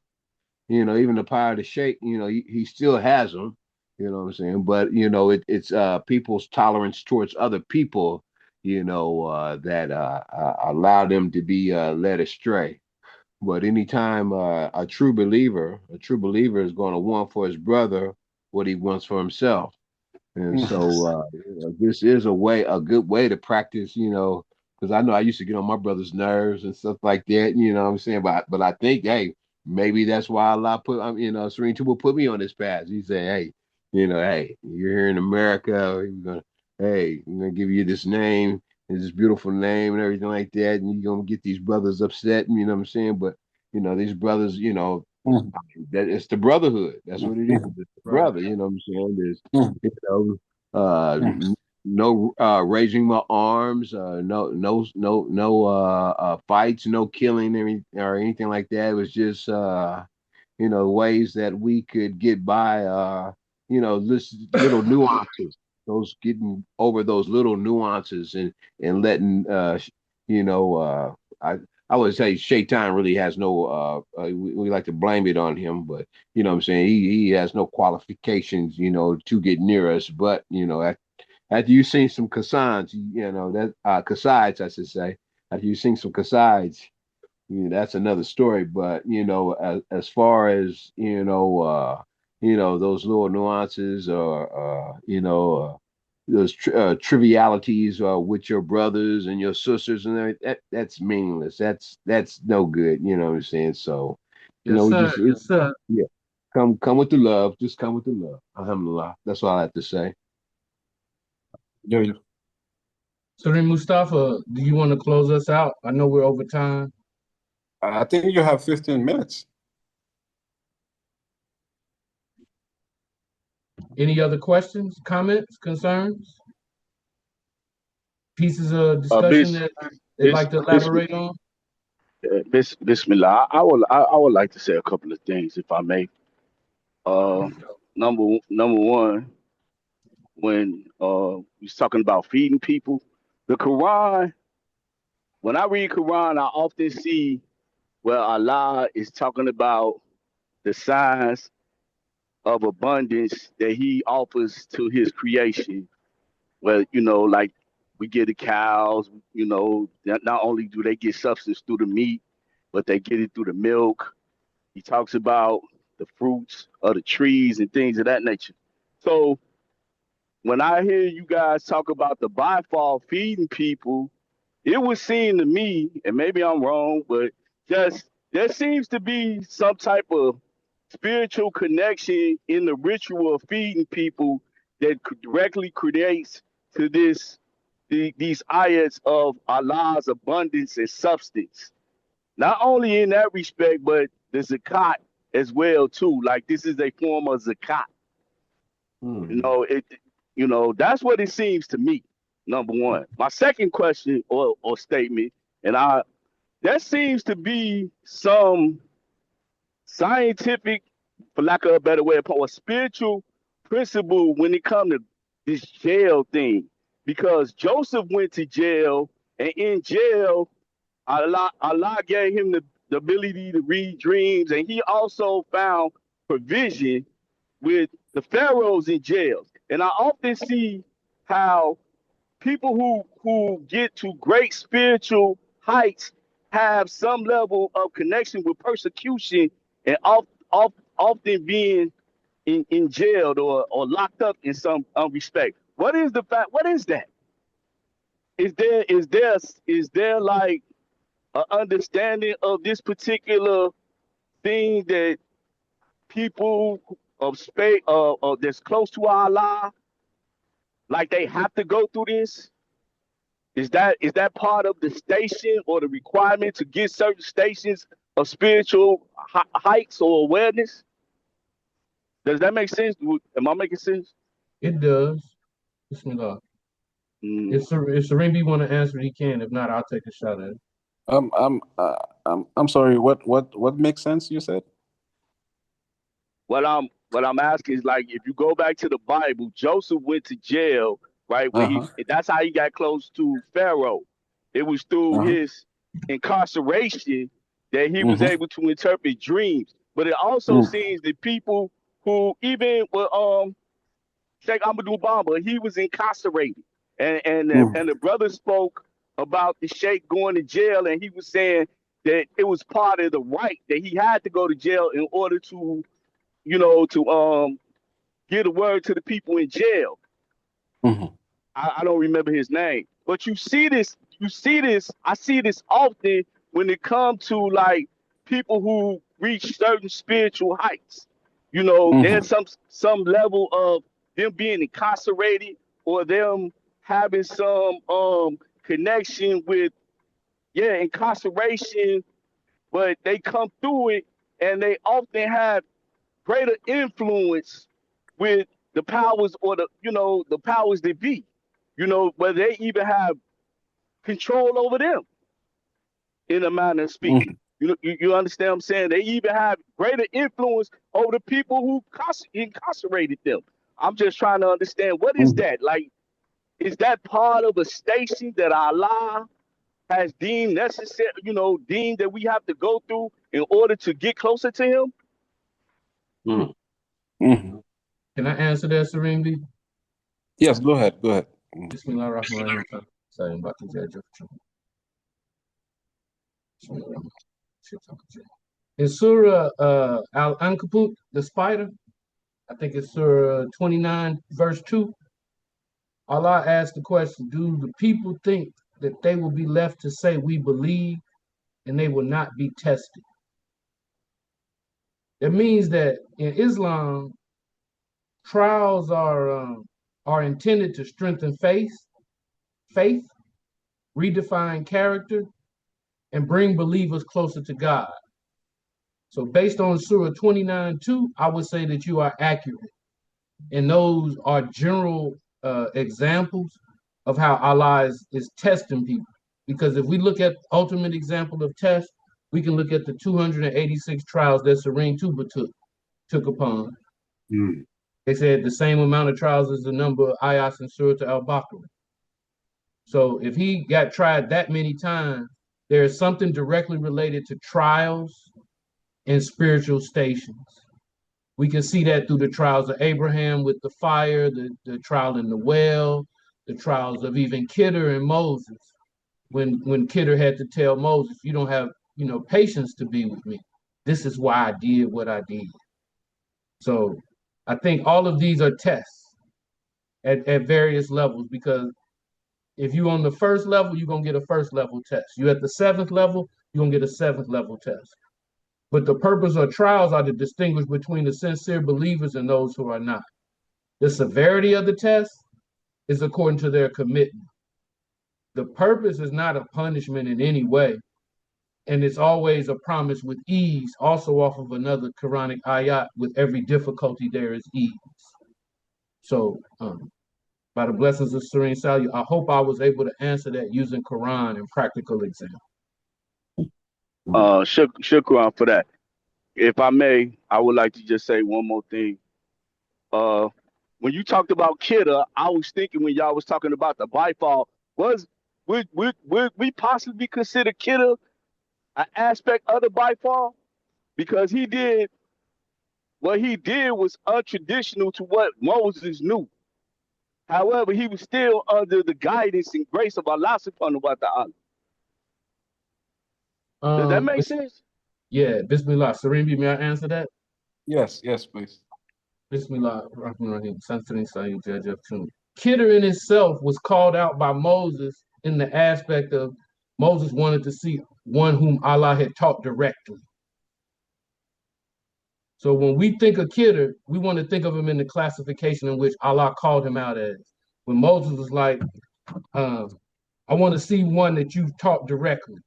even the power of the sheikh, he still has them, you know what I'm saying? But it's people's tolerance towards other people, that allow them to be led astray. But anytime a true believer is going to want for his brother what he wants for himself. And so this is a good way to practice, because I know I used to get on my brother's nerves and stuff like that, you know what I'm saying? But I think, hey, maybe that's why Allah put, Serene Tuba put me on this path. He said, hey, hey, you're here in America. We're gonna give you this name, this beautiful name and everything like that, and you're gonna get these brothers upset, you know what I'm saying? But these brothers, that it's the brotherhood. That's what it is. It's the Right. brother, you know what I'm saying? There's, you know, no raising my arms, no fights, no killing or anything like that. It was just ways that we could get by this little nuances, those getting over those little nuances and letting I I would say Shaitan really has no we like to blame it on him, but you know what I'm saying, he has no qualifications, to get near us. But after you've seen some Kassans, that Kassides, I should say, after you've seen some Kassides, that's another story. But as far as those little nuances or those trivialities with your brothers and your sisters and everything, that's meaningless. That's no good. You know what I'm saying? So, Yes, we sir. just Yes, sir. yeah, come with the love. Just come with the love. Alhamdulillah. That's all I have to say. Yeah. Serene Mustafa, do you want to close us out? I know we're over time. I think you have 15 minutes. Any other questions, comments, concerns, pieces of discussion that they'd like to elaborate on? Bismillah. I would like to say a couple of things, if I may. Uh, number one, when he's talking about feeding people, the Quran. When I read Quran, I often see where Allah is talking about the signs of abundance that He offers to His creation. Well, like we get the cows. Not only do they get substance through the meat, but they get it through the milk. He talks about the fruits of the trees and things of that nature. So when I hear you guys talk about the byfall feeding people, it would seem to me, and maybe I'm wrong, but just there seems to be some type of spiritual connection in the ritual of feeding people that directly creates to these ayats of Allah's abundance and substance. Not only in that respect, but the zakat as well too. Like this is a form of zakat. You Hmm. know, it that's what it seems to me. Number one. My second question or statement, and there seems to be some scientific, for lack of a better way of putting, a spiritual principle when it comes to this jail thing. Because Joseph went to jail, and in jail, Allah gave him the ability to read dreams, and he also found provision with the pharaohs in jails. And I often see how people who get to great spiritual heights have some level of connection with persecution and often being in jailed or locked up in some respect. What is the fact? What is that? Is there like an understanding of this particular thing that people of space that's close to Allah, like they have to go through this? Is that part of the station or the requirement to get certain stations of spiritual heights or awareness? Does that make sense? Am I making sense? It does. Bismillah. Mm. If Serene B want to answer, he can. If not, I'll take a shot at it. I'm sorry. What makes sense? You said. What I'm asking is, like, if you go back to the Bible, Joseph went to jail, right? Where Uh-huh. that's how he got close to Pharaoh. It was through Uh-huh. his incarceration that he was Mm-hmm. able to interpret dreams. But it also Mm. seems that people who even with Sheikh Amadou Bamba, he was incarcerated, and the brother spoke about the Sheikh going to jail, and he was saying that it was part of the right that he had to go to jail in order to to get a word to the people in jail. Mhm. I don't remember his name, but I see this often when it comes to like people who reach certain spiritual heights. You know, there's Mhm. some level of them being incarcerated or them having some connection with incarceration, but they come through it and they often have greater influence with the powers or the powers that be. You know, whether they even have control over them in a manner of speaking. Mhm. You understand what I'm saying? They even have greater influence over the people who incarcerated them. I'm just trying to understand what is Mhm. that? Like, is that part of a station that Allah has deemed necessary, deemed that we have to go through in order to get closer to him? Mhm. Mhm. Can I answer that, Serenity? Yes, go ahead. Go ahead. Mhm. Bismillahirrahmanirrahim. Sorry, I'm about to judge in Surah Al-Ankabut, the spider, I think it's Surah 29, verse 2, Allah asked the question, do the people think that they will be left to say we believe and they will not be tested? That means that in Islam, trials are intended to strengthen faith, redefine character, and bring believers closer to God. So based on Surah 29:2, I would say that you are accurate. And those are general examples of how Allah is testing people. Because if we look at ultimate example of test, we can look at the 286 trials that Serene Tuba took upon. Mhm. They said the same amount of trials as the number of ayahs in Surah Al-Baqarah. So if he got tried that many times, there is something directly related to trials and spiritual stations. We can see that through the trials of Abraham with the fire, the trial in the well, the trials of even Kidder and Moses. When Kidder had to tell Moses, you don't have, patience to be with me. This is why I did what I did. So I think all of these are tests at various levels because if you're on the first level, you're gonna get a first level test. You're at the seventh level, you're gonna get a seventh level test. But the purpose of trials are to distinguish between the sincere believers and those who are not. The severity of the test is according to their commitment. The purpose is not a punishment in any way, and it's always a promise with ease, also off of another Quranic ayat, with every difficulty there is ease. So, by the blessings of Serene Salute, I hope I was able to answer that using Quran and practical example. Shukran for that. If I may, I would like to just say one more thing. Uh, when you talked about Kidder, I was thinking when y'all was talking about the bifall, would we possibly consider Kidder an aspect of the bifall? Because what he did was untraditional to what Moses knew. However, he was still under the guidance and grace of Allah subhanahu wa ta'ala. Does that make sense? Yeah, Bismillah. Serene, may I answer that? Yes, yes, please. Bismillah Rahman Rahim. Kidder in itself was called out by Moses in the aspect of Moses wanted to see one whom Allah had taught directly. So when we think of Kidder, we want to think of him in the classification in which Allah called him out as. When Moses was like, I want to see one that you've taught directly.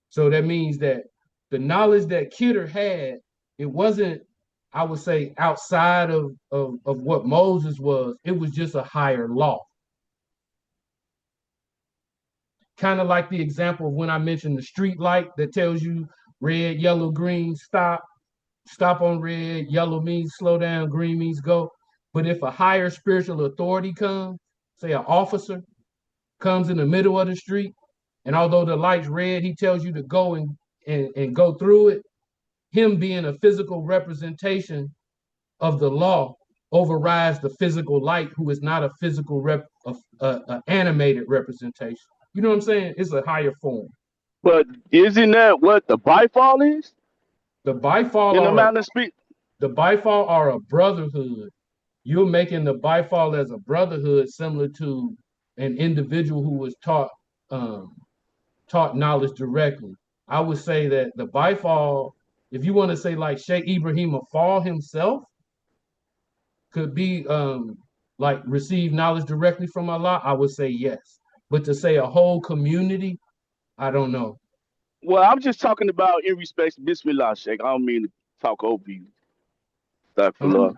So that means that the knowledge that Kidder had, it wasn't, I would say, outside of what Moses was. It was just a higher law. Kind of like the example of when I mentioned the street light that tells you red, yellow, green, stop on red, yellow means slow down, green means go. But if a higher spiritual authority comes, say an officer comes in the middle of the street, and although the light's red, he tells you to go and go through it, him being a physical representation of the law overrides the physical light, who is not a physical animated representation. You know what I'm saying? It's a higher form. But isn't that what the bifall is? The bifall In the are manner of speak. the bifall are a brotherhood you're making the byfall as a brotherhood similar to an individual who was taught knowledge directly. I would say that the byfall, if you want to say like Sheikh Ibrahim Afal himself, could be like receive knowledge directly from Allah, I would say yes. But to say a whole community, I don't know. Well, I'm just talking about in respect to Bismillah, Sheikh. I don't mean to talk over you, Huh? Astaghfirullah.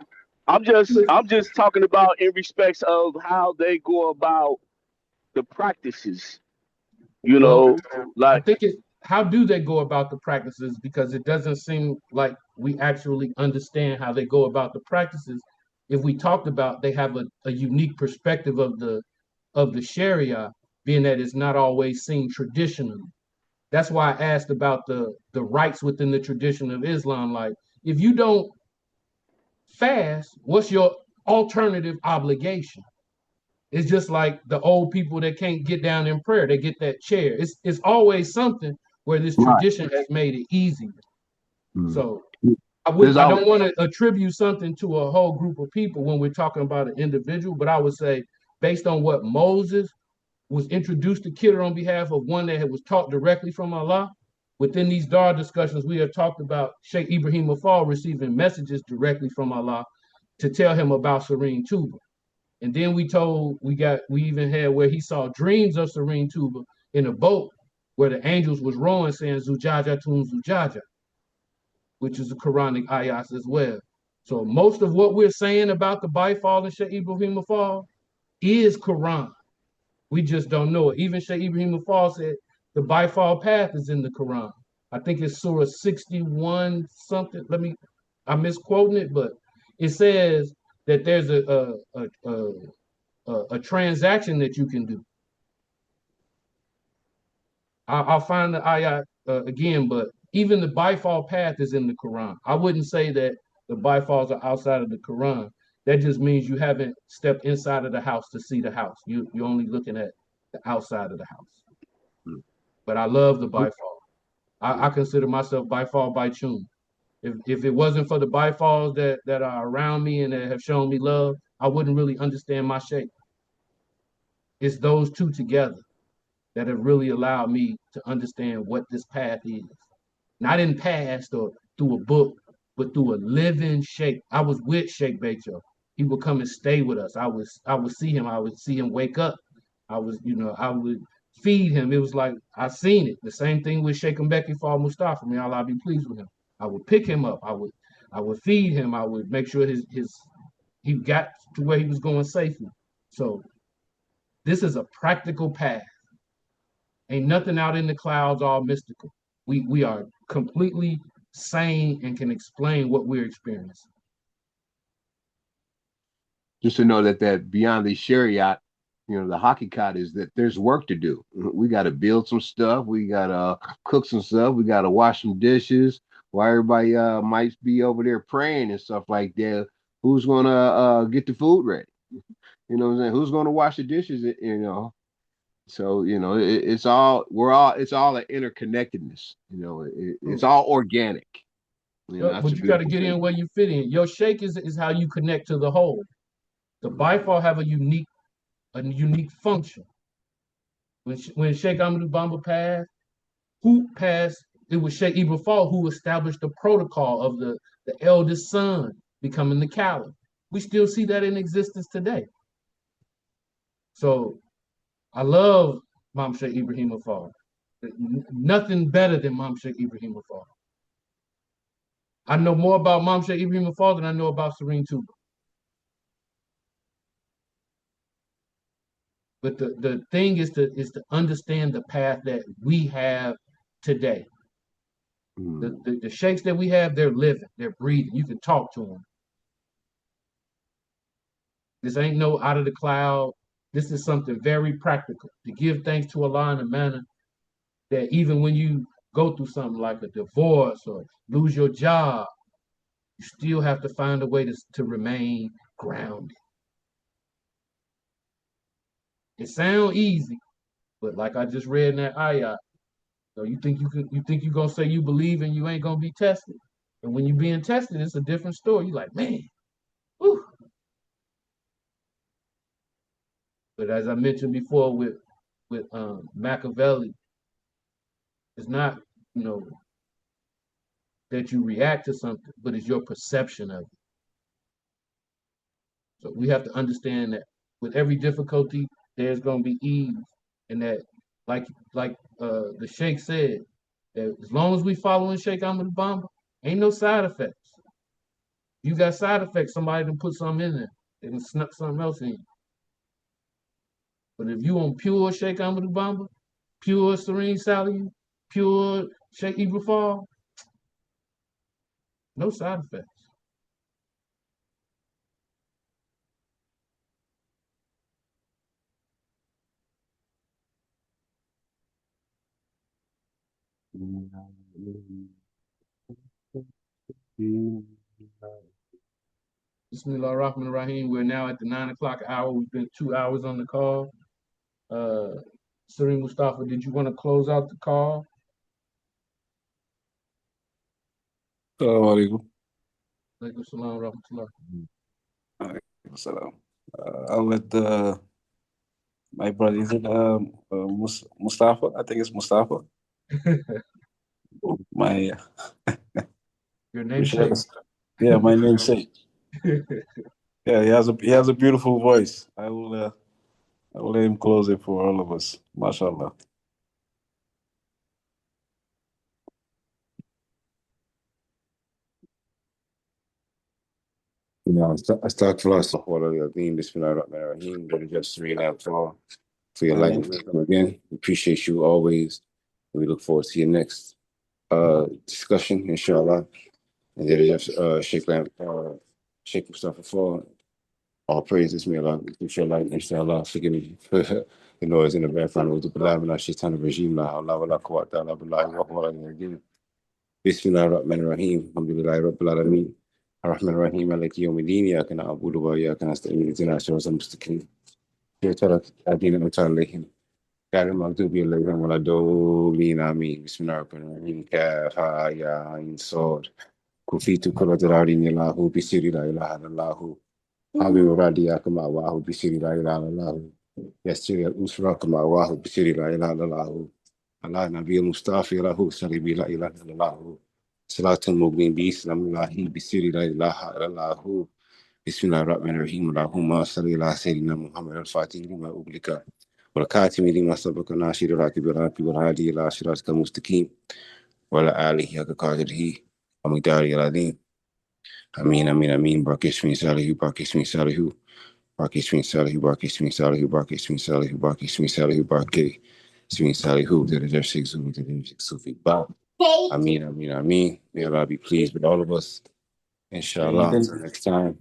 I'm just talking about in respects of how they go about the practices. You Well, know, I like think it. How do they go about the practices? Because it doesn't seem like we actually understand how they go about the practices. If we talked about, they have a unique perspective of the Sharia, being that it's not always seen traditionally. That's why I asked about the rights within the tradition of Islam. Like, if you don't fast, what's your alternative obligation? It's just like the old people that can't get down in prayer. They get that chair. It's always something where this Right. tradition has made it easier. Mm. So There's I always don't want to attribute something to a whole group of people when we're talking about an individual, but I would say based on what Moses was introduced to Kidder on behalf of one that was taught directly from Allah. Within these Darrah discussions, we have talked about Sheikh Ibrahim Afal receiving messages directly from Allah to tell him about Serene Tuba. And then we even had where he saw dreams of Serene Tuba in a boat where the angels was rowing saying Zujaja Tun Zujaja, which is a Quranic ayat as well. So most of what we're saying about the Bifal and Sheikh Ibrahim Afal is Quran. We just don't know it. Even Sheikh Ibrahim Afal said the Bifal path is in the Quran. I think it's Surah 61 something. I'm misquoting it, but it says that there's a transaction that you can do. I'll find the ayat again, but even the bifal path is in the Quran. I wouldn't say that the bifals are outside of the Quran. That just means you haven't stepped inside of the house to see the house. You're only looking at the outside of the house. But I love the bifal. I consider myself bifal by tune. If it wasn't for the bifals that are around me and that have shown me love, I wouldn't really understand my shape. It's those two together that have really allowed me to understand what this path is. Not in past or through a book, but through a living Sheikh. I was with Sheikh Becho. He would come and stay with us. I would see him. I would see him wake up. I would feed him. It was like I seen it. The same thing with Sheikh Mbeki for Mustafa. May Allah be pleased with him. I would pick him up. I would feed him. I would make sure his he got to where he was going safely. So this is a practical path. Ain't nothing out in the clouds all mystical. We are completely sane and can explain what we're experiencing. just to know that beyond the Shariat, the hakikat is that there's work to do. We got to build some stuff. We got to cook some stuff. We got to wash some dishes. While everybody might be over there praying and stuff like that, who's gonna get the food ready? You know what I'm saying? Who's gonna wash the dishes? So it's all an interconnectedness. It's all organic. That's But a you got to beautiful get thing. in where you fit in. Your shake is how you connect to the whole. The bifal have a unique function. When Sheikh Amadou Bamba passed, it was Sheikh Ibrahim Fall who established the protocol of the eldest son becoming the caliph. We still see that in existence today. So I love Imam Sheikh Ibrahim Afar. Nothing better than Imam Sheikh Ibrahim Afar. I know more about Imam Sheikh Ibrahim Afar than I know about Serene Tuba. But the thing is to understand the path that we have today. The sheikhs that we have, they're living, they're breathing. You can talk to them. This ain't no out of the cloud. This is something very practical to give thanks to Allah in a manner that even when you go through something like a divorce or lose your job, you still have to find a way to remain grounded. It sounds easy, but like I just read in that ayah, you think you're gonna say you believe and you ain't gonna be tested. And when you're being tested, it's a different story. You're like, man, whew, But as I mentioned before with Machiavelli, it's not, you know, that you react to something, but it's your perception of it. So we have to understand that with every difficulty, there's going to be ease, and that, like the Sheikh said, that as long as we following Sheikh Ahmed Bamba, ain't no side effects. You got side effects, somebody can put something in there. They can snuck something else in you. But if you on pure Sheikh Ahmed Bamba, pure Serene Saliu, pure Sheikh Ibrahim, no side effects. Bismillah ar-Rahman ar-Rahim. We're now at the 9 o'clock hour. We've been 2 hours on the call. Serene Mustafa, did you want to close out the call? Assalamu alaikum. Alaikum salam wa rahmatullah. Alaikum salam. I'll let my brother, is it Mustafa? I think it's Mustafa. My Your namesake. Yeah, my namesake. Yeah, he has a beautiful voice. I will let him close it for all of us. MashaAllah. Astaghfirullah wa Bismillah ar-Rahman ar-Rahim. Better just read out for your light wisdom again. We appreciate you always. We look forward to your next discussion, inshallah. And then just Sheikh Mustafa for all praises, may Allah keep your light, inshallah. Forgive me for the noise in the background. With the Bilal Shaitan regime, la Allah wa la quwwata illa billahi wa huwa al-Ghani. Bismillah ar-Rahman ar-Rahim. Alhamdulillahi Rabbil Alameen. الرحمن الرحيم مالك يوم الدين إياك نعبد وإياك نستعين اهدنا الصراط المستقيم صراط الذين أنعمت عليهم غير المغضوب عليهم ولا الضالين آمين بسم الله الرحمن الرحيم كافها يا عين صاد كفيت كل ضرار الله بسر لا إله إلا الله حبيب رادياك مع الله بسر لا إله إلا الله يسر الأسرة مع الله بسر لا إله إلا الله على نبي المصطفى له سربي لا إله إلا الله صلاة المؤمنين بإسلام الله بسر لا إله إلا الله بسم الله الرحمن الرحيم اللهم صل على سيدنا محمد الفاتح لما أغلق والكاتم لما سبق ناصر الحق بالحق والهادي إلى صراطك المستقيم وعلى آله حق قدره ومقداره العظيم آمين آمين آمين بركة اسمه صالح بركة اسمه صالح بركة اسمه صالح بركة اسمه صالح بركة اسمه صالح بركة اسمه صالح بركة اسمه صالح درجة شيخ درجة صوفي باب Ameen, Ameen, Ameen. May Allah be pleased with all of us. Inshallah. Until next time.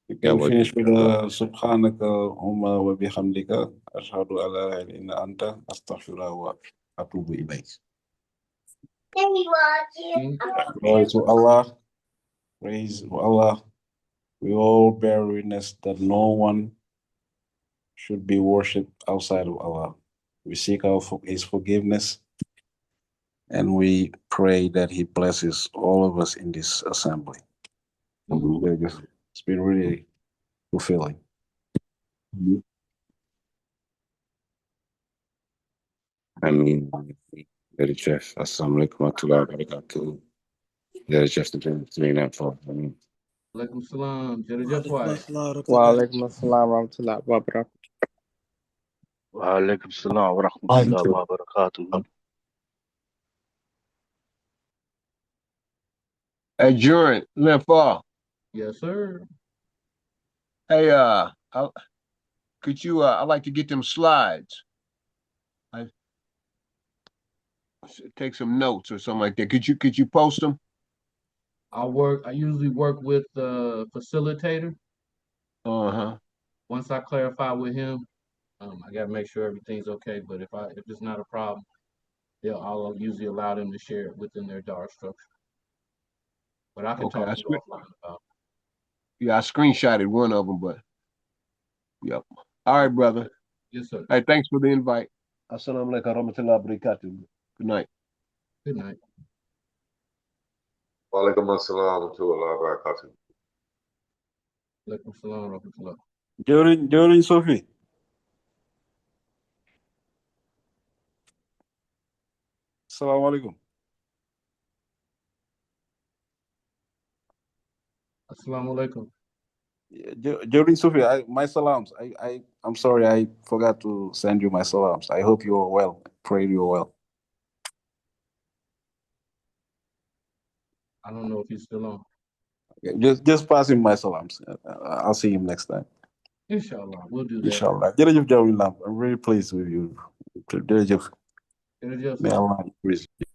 You can finish with سبحانك اللهم وبحمدك أشهد أن لا إله إلا أنت أستغفرك وأتوب إليك. Glory to Allah. Praise to Allah. We all bear witness that no one should be worshipped outside of Allah. We seek His forgiveness, and we pray that He blesses all of us in this assembly. It's been really fulfilling. Ameen. Very Jeff. Assalamu alaikum wa rahmatullahi wa barakatuh. Very Jeff the 394. Ameen. Alaikum salam. Jeff White. Wa alaikum assalam wa rahmatullahi wa barakatuh. Wa alaikum salam wa rahmatullahi wa barakatuh. Hey, Jurin, Linfa. Yes, sir. Hey, could you? I'd like to get them slides. I take some notes or something like that. Could you post them? I usually work with the facilitator. Once I clarify with him, I gotta make sure everything's okay. But if it's not a problem, I'll usually allow them to share it within their Darrah structure. But I can talk to you offline about it. Yeah, I screenshotted one of them, but yep. All right, brother. Yes, sir. Hey, thanks for the invite. Assalamu alaikum warahmatullahi wabarakatuh. Good night. Good night. Wa alaikum assalam wa rahmatullahi wa barakatuh. Alaikum salam wa rahmatullah. During Sophie. Assalamu alaikum. Assalamu alaikum. Jody Sufi, my salams. I'm sorry, I forgot to send you my salams. I hope you are well. Pray you are well. I don't know if he's still on. Okay, just pass him my salams. I'll see him next time. Inshallah, we'll do that. Inshallah. Jërëjëf Jawri Lamb. I'm very pleased with you. Jërëjëf. Jërëjëf. May Allah increase you.